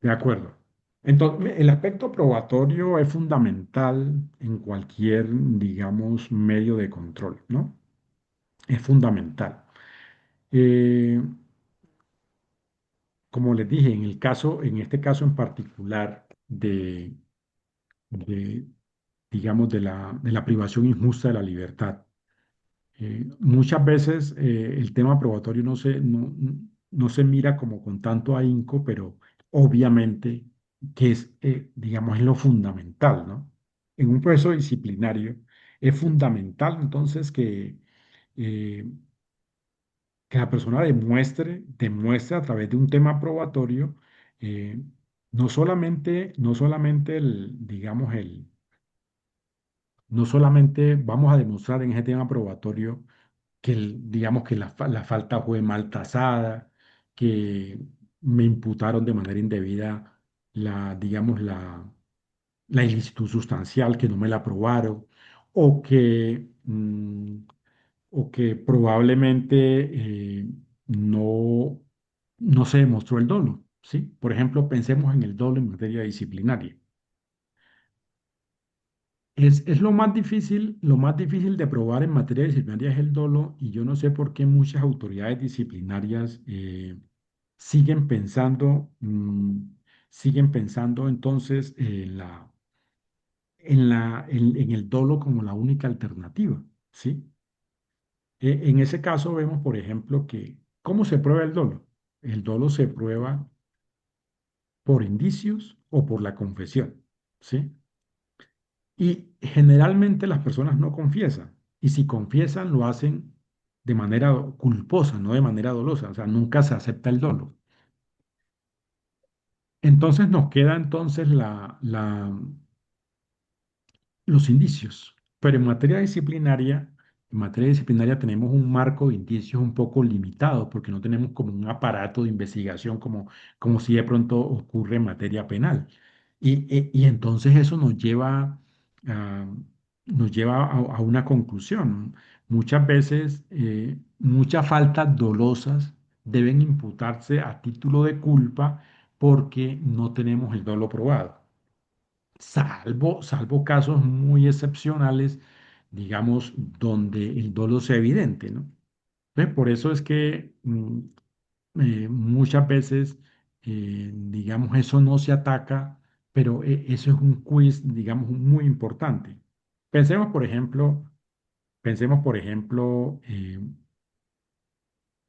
De acuerdo. Entonces, el aspecto probatorio es fundamental en cualquier, digamos, medio de control, ¿no? Es fundamental. Eh, Como les dije, en este caso en particular de, digamos, de la privación injusta de la libertad, muchas veces el tema probatorio no se mira como con tanto ahínco, pero obviamente que es, digamos, es lo fundamental, ¿no? En un proceso disciplinario es fundamental entonces eh, que la persona demuestre a través de un tema probatorio, eh, no solamente digamos, no solamente vamos a demostrar en ese tema probatorio que, digamos, que la falta fue mal tasada, que me imputaron de manera indebida digamos, la ilicitud sustancial, que no me la aprobaron, o o que probablemente no, no se demostró el dolo, ¿sí? Por ejemplo, pensemos en el dolo en materia disciplinaria. Es lo más difícil de probar en materia disciplinaria es el dolo y yo no sé por qué muchas autoridades disciplinarias siguen siguen pensando entonces en el dolo como la única alternativa, ¿sí? En ese caso vemos, por ejemplo, que ¿cómo se prueba el dolo? El dolo se prueba por indicios o por la confesión, ¿sí? Y generalmente las personas no confiesan. Y si confiesan, lo hacen de manera culposa, no de manera dolosa. O sea, nunca se acepta el dolo. Entonces nos queda entonces los indicios. Pero en materia disciplinaria tenemos un marco de indicios un poco limitado porque no tenemos como un aparato de investigación como si de pronto ocurre en materia penal. Y entonces eso a, nos lleva a una conclusión. Muchas veces, muchas faltas dolosas deben imputarse a título de culpa porque no tenemos el dolo probado salvo casos muy excepcionales, digamos, donde el dolo sea evidente, ¿no? Por eso es que muchas veces, digamos, eso no se ataca, pero eso es un quiz, digamos, muy importante. Pensemos, por ejemplo, pensemos, por ejemplo, en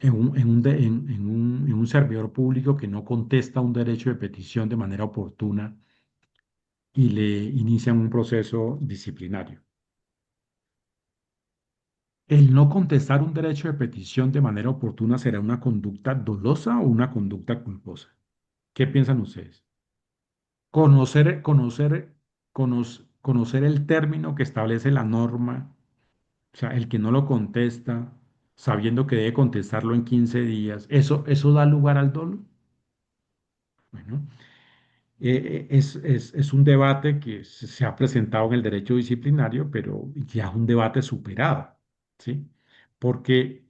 un servidor público que no contesta un derecho de petición de manera oportuna y le inician un proceso disciplinario. El no contestar un derecho de petición de manera oportuna será una conducta dolosa o una conducta culposa. ¿Qué piensan ustedes? Conocer el término que establece la norma, o sea, el que no lo contesta, sabiendo que debe contestarlo en 15 días, ¿eso da lugar al dolo? Bueno, es un debate que se ha presentado en el derecho disciplinario, pero ya es un debate superado, ¿sí? Porque,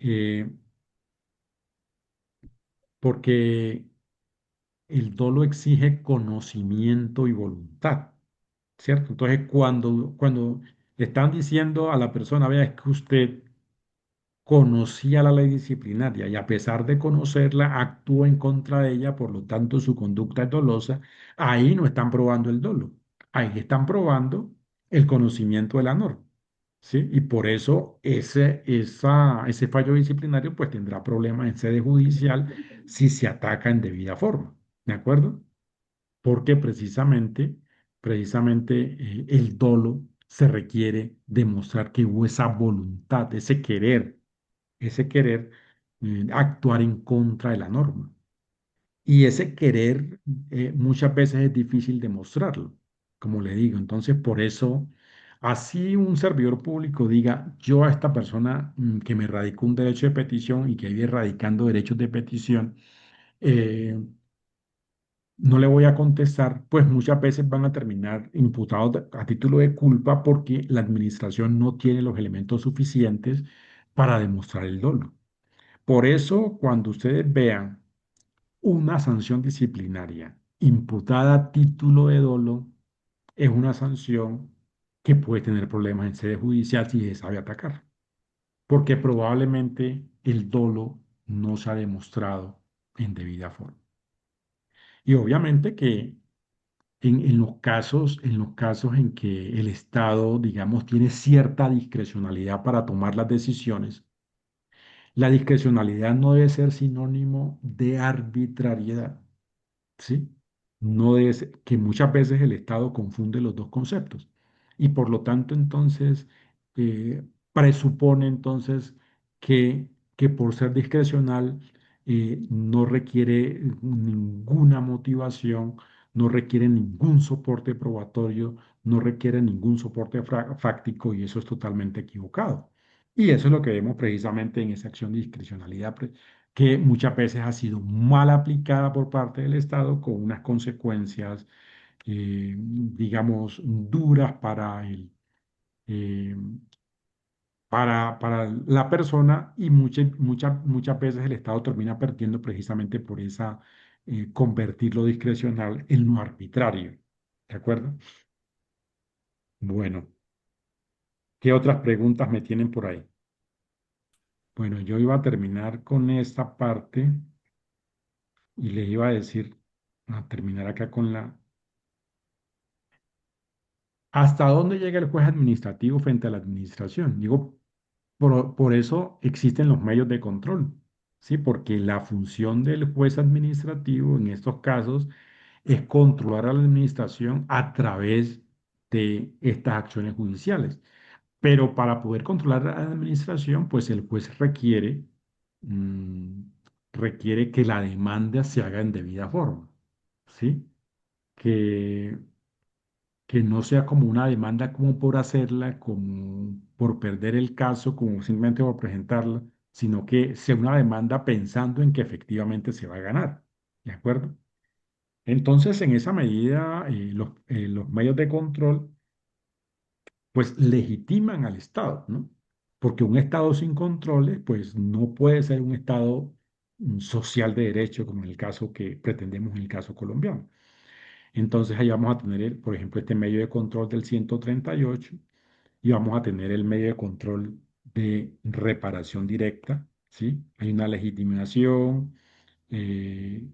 porque el dolo exige conocimiento y voluntad, ¿cierto? Entonces, cuando le están diciendo a la persona, vea, es que usted conocía la ley disciplinaria y a pesar de conocerla, actúa en contra de ella, por lo tanto, su conducta es dolosa, ahí no están probando el dolo, ahí están probando el conocimiento de la norma, ¿sí? Y por eso ese fallo disciplinario pues tendrá problemas en sede judicial si se ataca en debida forma, ¿de acuerdo? Porque precisamente precisamente el dolo se requiere demostrar que hubo esa voluntad, ese querer actuar en contra de la norma. Y ese querer muchas veces es difícil demostrarlo, como le digo. Entonces, por eso, así un servidor público diga, yo a esta persona que me radicó un derecho de petición y que vive radicando derechos de petición, eh, no le voy a contestar, pues muchas veces van a terminar imputados a título de culpa porque la administración no tiene los elementos suficientes para demostrar el dolo. Por eso, cuando ustedes vean una sanción disciplinaria imputada a título de dolo, es una sanción que puede tener problemas en sede judicial si se sabe atacar, porque probablemente el dolo no se ha demostrado en debida forma. Y obviamente que en los casos en que el Estado, digamos, tiene cierta discrecionalidad para tomar las decisiones, la discrecionalidad no debe ser sinónimo de arbitrariedad, ¿sí? No debe ser, que muchas veces el Estado confunde los dos conceptos y por lo tanto entonces eh, presupone entonces que por ser discrecional no requiere ninguna motivación, no requiere ningún soporte probatorio, no requiere ningún soporte fáctico y eso es totalmente equivocado. Y eso es lo que vemos precisamente en esa acción de discrecionalidad que muchas veces ha sido mal aplicada por parte del Estado con unas consecuencias, digamos, duras eh, para la persona y muchas veces el Estado termina perdiendo precisamente por esa, convertir lo discrecional en lo arbitrario. ¿De acuerdo? Bueno, ¿qué otras preguntas me tienen por ahí? Bueno, yo iba a terminar con esta parte y les iba a decir, a terminar acá con la. ¿Hasta dónde llega el juez administrativo frente a la administración? Digo, por eso existen los medios de control, ¿sí? Porque la función del juez administrativo en estos casos es controlar a la administración a través de estas acciones judiciales. Pero para poder controlar a la administración, pues el juez mm, requiere que la demanda se haga en debida forma, ¿sí? Que que no sea como una demanda como por hacerla, como por perder el caso, como simplemente por presentarla, sino que sea una demanda pensando en que efectivamente se va a ganar. ¿De acuerdo? Entonces, en esa medida, los medios de control, pues legitiman al Estado, ¿no? Porque un Estado sin controles, pues no puede ser un Estado social de derecho, como en el caso que pretendemos en el caso colombiano. Entonces ahí vamos a tener, por ejemplo, este medio de control del 138 y vamos a tener el medio de control de reparación directa, ¿sí? Hay una legitimación, eh,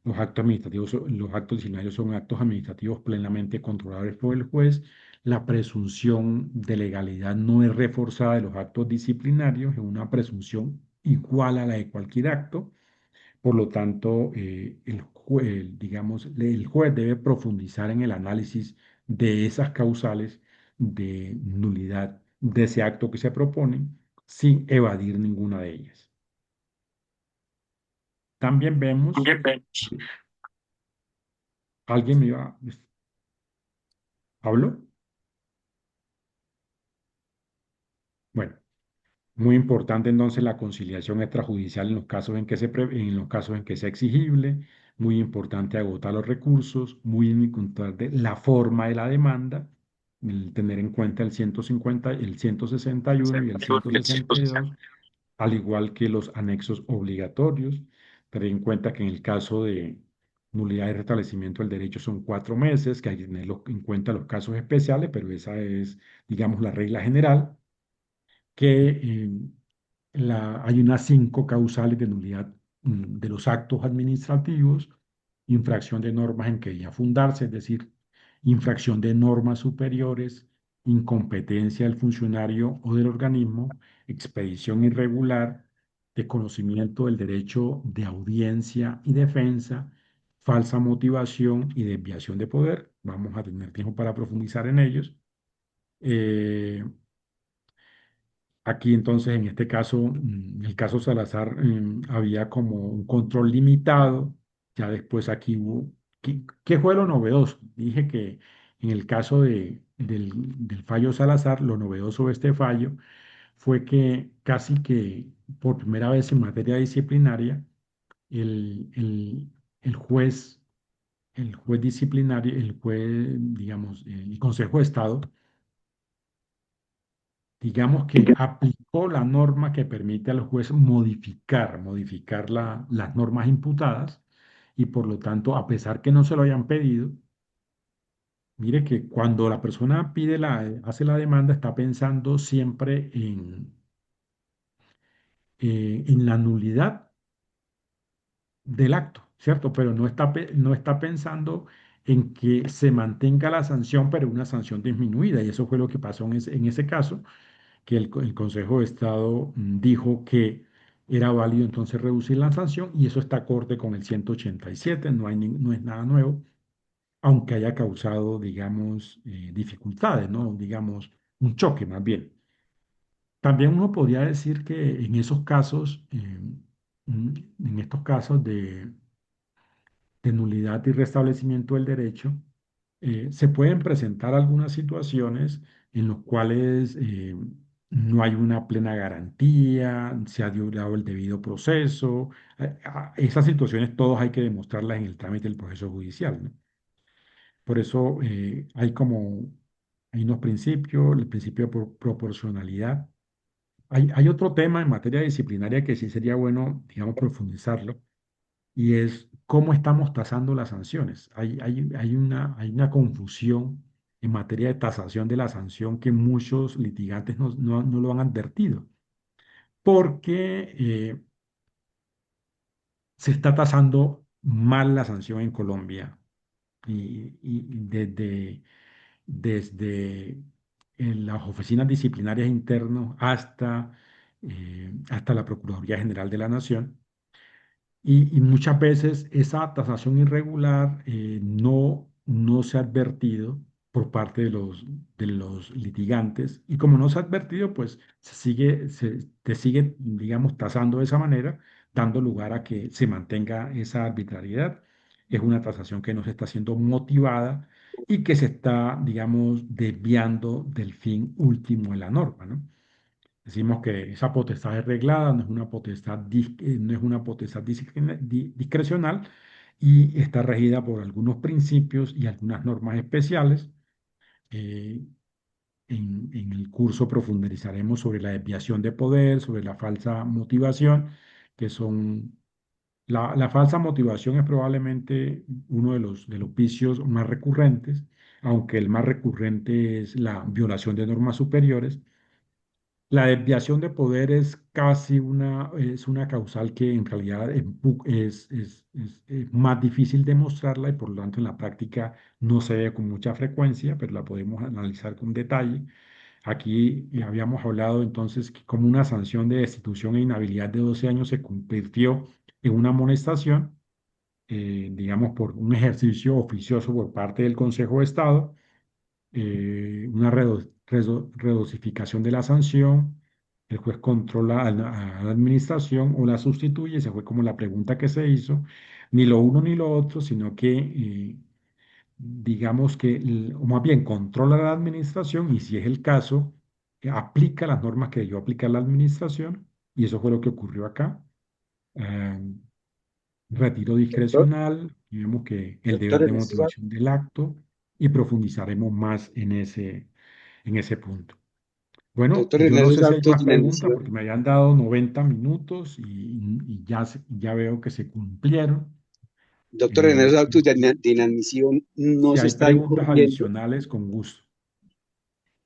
los actos disciplinarios son actos administrativos plenamente controlables por el juez, la presunción de legalidad no es reforzada de los actos disciplinarios, es una presunción igual a la de cualquier acto, por lo tanto, digamos, el juez debe profundizar en el análisis de esas causales de nulidad de ese acto que se propone sin evadir ninguna de ellas. También vemos, alguien me iba, ¿habló? Bueno, muy importante entonces la conciliación extrajudicial en los casos en que en los casos en que sea exigible, muy importante agotar los recursos, muy importante la forma de la demanda, el tener en cuenta el 150, el 161 y el 162, al igual que los anexos obligatorios. Tener en cuenta que en el caso de nulidad y restablecimiento del derecho son 4 meses, que hay que tener en cuenta los casos especiales, pero esa es, digamos, la regla general que hay unas 5 causales de nulidad de los actos administrativos, infracción de normas en que debía fundarse, es decir, infracción de normas superiores, incompetencia del funcionario o del organismo, expedición irregular, desconocimiento del derecho de audiencia y defensa falsa motivación y desviación de poder. Vamos a tener tiempo para profundizar en ellos. Eh, Aquí entonces, en este caso, en el caso Salazar, había como un control limitado. Ya después aquí hubo, ¿qué fue lo novedoso? Dije que en el caso del fallo Salazar, lo novedoso de este fallo fue que casi que por primera vez en materia disciplinaria, el, el, el juez, el juez disciplinario, el juez, digamos, el Consejo de Estado, digamos que aplicó la norma que permite al juez modificar las normas imputadas y por lo tanto, a pesar que no se lo hayan pedido, mire que cuando la persona hace la demanda, está pensando siempre en la nulidad del acto, ¿cierto? Pero no está pensando en que se mantenga la sanción, pero una sanción disminuida. Y eso fue lo que pasó en ese caso, que el Consejo de Estado dijo que era válido entonces reducir la sanción y eso está acorde con el 187, no es nada nuevo, aunque haya causado, digamos, dificultades, ¿no? Digamos, un choque más bien. También uno podría decir que en esos casos, en estos casos de nulidad y restablecimiento del derecho, se pueden presentar algunas situaciones en las cuales no hay una plena garantía, se ha violado el debido proceso. Esas situaciones todas hay que demostrarlas en el trámite del proceso judicial, ¿no? Por eso hay unos principios, el principio de proporcionalidad. Hay otro tema en materia disciplinaria que sí sería bueno, digamos, profundizarlo y es cómo estamos tasando las sanciones. Hay una confusión en materia de tasación de la sanción que muchos litigantes no lo han advertido, porque se está tasando mal la sanción en Colombia y desde en las oficinas disciplinarias internas hasta la Procuraduría General de la Nación. Y muchas veces esa tasación irregular no se ha advertido por parte de los litigantes. Y como no se ha advertido, pues te sigue, digamos, tasando de esa manera, dando lugar a que se mantenga esa arbitrariedad. Es una tasación que no se está siendo motivada y que se está, digamos, desviando del fin último de la norma, ¿no? Decimos que esa potestad es reglada, no es una potestad discrecional y está regida por algunos principios y algunas normas especiales. Eh, en el curso profundizaremos sobre la desviación de poder, sobre la falsa motivación, que son... La falsa motivación es probablemente uno de los vicios más recurrentes, aunque el más recurrente es la violación de normas superiores. La desviación de poder es una causal que en realidad es más difícil demostrarla y por lo tanto en la práctica no se ve con mucha frecuencia, pero la podemos analizar con detalle. Aquí habíamos hablado entonces que como una sanción de destitución e inhabilidad de 12 años se convirtió en una amonestación, digamos, por un ejercicio oficioso por parte del Consejo de Estado, una redosificación de la sanción, el juez controla a la administración o la sustituye, esa fue como la pregunta que se hizo, ni lo uno ni lo otro, sino que digamos que, o más bien controla la administración y si es el caso, aplica las normas que debió aplicar la administración y eso fue lo que ocurrió acá. Eh, Retiro Doctor, discrecional, vemos que el doctor, deber de motivación del acto y profundizaremos más en ese punto. Bueno, doctor, en yo no esos sé si hay actos más de preguntas inadmisión, porque me habían dado 90 minutos y ya veo que se cumplieron. doctor, en Eh, esos actos de inadmisión no si se hay está preguntas incurriendo, adicionales, con gusto.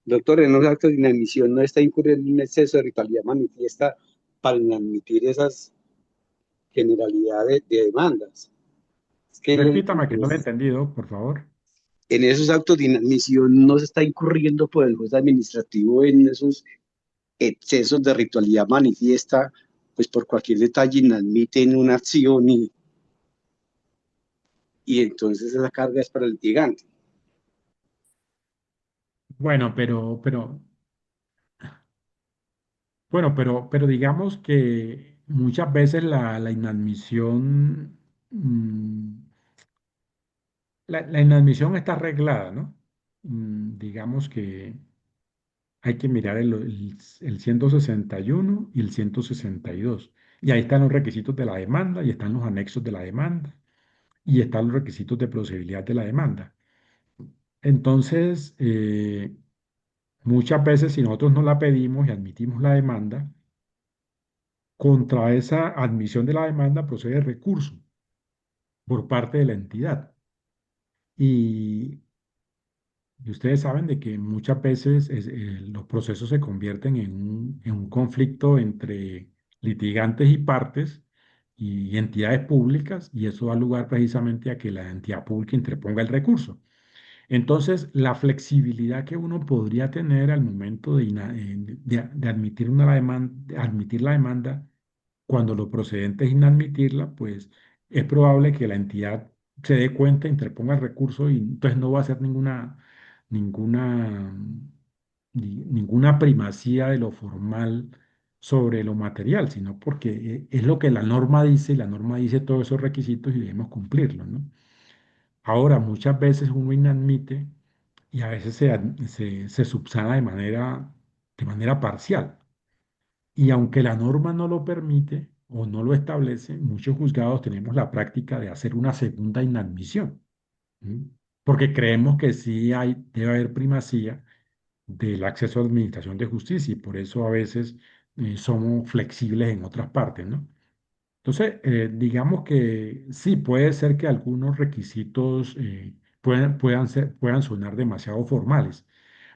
doctor, en esos actos de inadmisión no está incurriendo en un exceso de ritualidad manifiesta para inadmitir esas generalidades de demandas. Es que Repítame que no lo he entendido, por favor. en esos actos de inadmisión no se está incurriendo por el juez administrativo en esos excesos de ritualidad manifiesta, pues por cualquier detalle inadmiten una acción y y entonces esa carga es para el litigante. Bueno, pero digamos que muchas veces la inadmisión, la inadmisión está arreglada, ¿no? Digamos que hay que mirar el 161 y el 162. Y ahí están los requisitos de la demanda y están los anexos de la demanda y están los requisitos de procedibilidad de la demanda. Entonces, muchas veces si nosotros no la pedimos y admitimos la demanda, contra esa admisión de la demanda procede recurso por parte de la entidad. Y, y ustedes saben de que muchas veces los procesos se convierten en un conflicto entre litigantes y partes y entidades públicas, y eso da lugar precisamente a que la entidad pública interponga el recurso. Entonces, la flexibilidad que uno podría tener al momento de admitir admitir la demanda, cuando lo procedente es inadmitirla, pues es probable que la entidad se dé cuenta, interponga el recurso y entonces no va a hacer ninguna, ninguna primacía de lo formal sobre lo material, sino porque es lo que la norma dice y la norma dice todos esos requisitos y debemos cumplirlos, ¿no? Ahora, muchas veces uno inadmite y a veces se subsana de manera parcial. Y aunque la norma no lo permite o no lo establece, muchos juzgados tenemos la práctica de hacer una segunda inadmisión, ¿m? Porque creemos que sí debe haber primacía del acceso a la administración de justicia y por eso a veces somos flexibles en otras partes, ¿no? Entonces, digamos que sí, puede ser que algunos requisitos puedan sonar demasiado formales,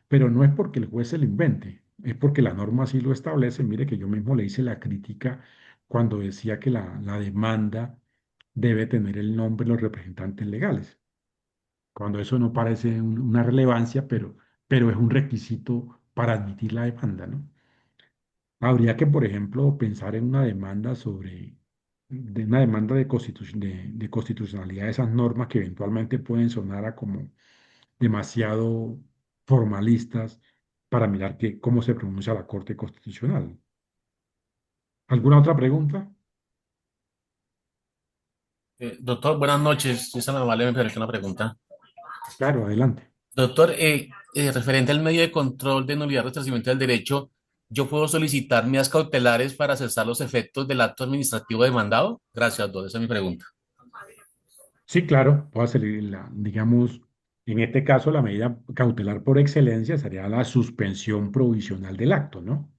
pero no es porque el juez se lo invente, es porque la norma así lo establece. Mire que yo mismo le hice la crítica cuando decía que la demanda debe tener el nombre de los representantes legales, cuando eso no parece una relevancia, pero es un requisito para admitir la demanda, ¿no? Habría que, por ejemplo, pensar en una demanda de una demanda de constitucionalidad de esas normas que eventualmente pueden sonar a como demasiado formalistas para mirar cómo se pronuncia la Corte Constitucional. ¿Alguna otra pregunta? Doctor, buenas noches. Si es tan amable, me permite una pregunta. Claro, adelante. Doctor, referente al medio de control de nulidad de restablecimiento del derecho, ¿yo puedo solicitar medidas cautelares para cesar los efectos del acto administrativo demandado? Gracias, doctor. Esa es mi pregunta. Sí, claro, puedo hacer digamos, en este caso la medida cautelar por excelencia sería la suspensión provisional del acto, ¿no?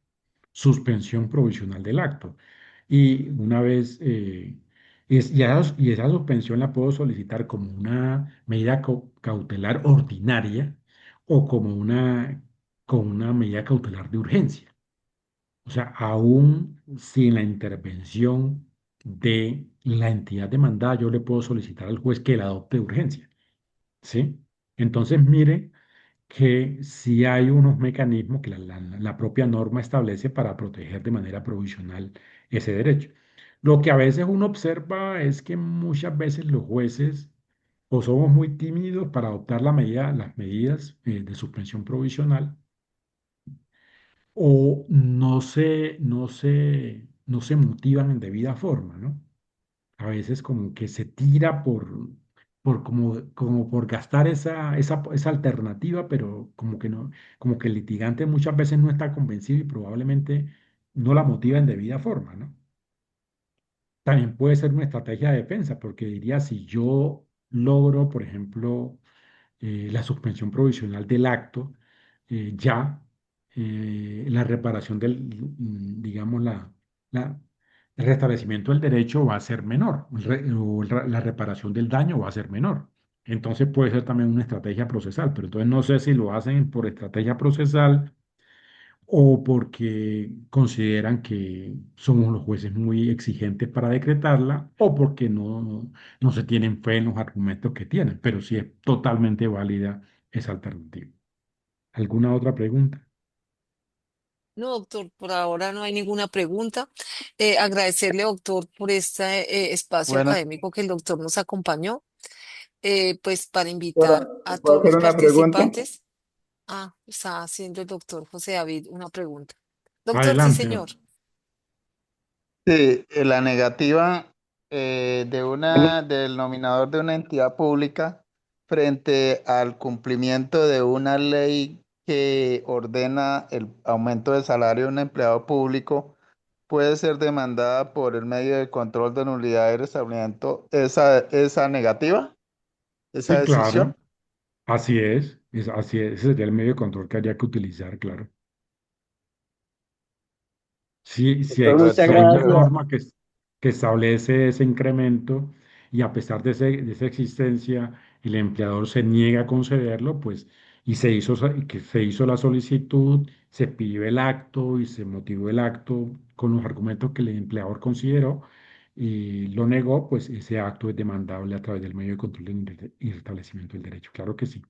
Suspensión provisional del acto. Y una vez, y esa suspensión la puedo solicitar como una medida cautelar ordinaria o como una medida cautelar de urgencia. O sea, aún sin la intervención de la entidad demandada, yo le puedo solicitar al juez que la adopte de urgencia, ¿sí? Entonces, mire que sí hay unos mecanismos que la propia norma establece para proteger de manera provisional ese derecho. Lo que a veces uno observa es que muchas veces los jueces o somos muy tímidos para adoptar las medidas de suspensión provisional o no se motivan en debida forma, ¿no? A veces como que se tira como por gastar esa alternativa, pero como que no, como que el litigante muchas veces no está convencido y probablemente no la motiva en debida forma, ¿no? También puede ser una estrategia de defensa, porque diría, si yo logro, por ejemplo, la suspensión provisional del acto, ya la reparación digamos, la- el restablecimiento del derecho va a ser menor, la reparación del daño va a ser menor. Entonces puede ser también una estrategia procesal, pero entonces no sé si lo hacen por estrategia procesal o porque consideran que somos los jueces muy exigentes para decretarla, o porque no se tienen fe en los argumentos que tienen, pero sí es totalmente válida esa alternativa. ¿Alguna otra pregunta? No, doctor, por ahora no hay ninguna pregunta. Agradecerle, doctor, por este espacio Buenas, académico que el doctor nos acompañó. Pues para Doctora, invitar a ¿le puedo todos hacer los una pregunta? participantes. Ah, está haciendo el doctor José David una pregunta. Doctor, sí, Adelante. señor. Sí, la negativa del nominador de una entidad pública frente al cumplimiento de una ley que ordena el aumento del salario de un empleado público puede ser demandada por el medio de control de nulidad y restablecimiento. Esa negativa, esa Sí, decisión. claro. Así es. Ese sería el medio de control que habría que utilizar, claro. Doctor, muchas Si hay una gracias. norma que establece ese incremento y a pesar de esa existencia, el empleador se niega a concederlo, pues, y que se hizo la solicitud, se pidió el acto y se motivó el acto con los argumentos que el empleador consideró y lo negó, pues ese acto es demandable a través del medio de control y restablecimiento del derecho. Claro que sí.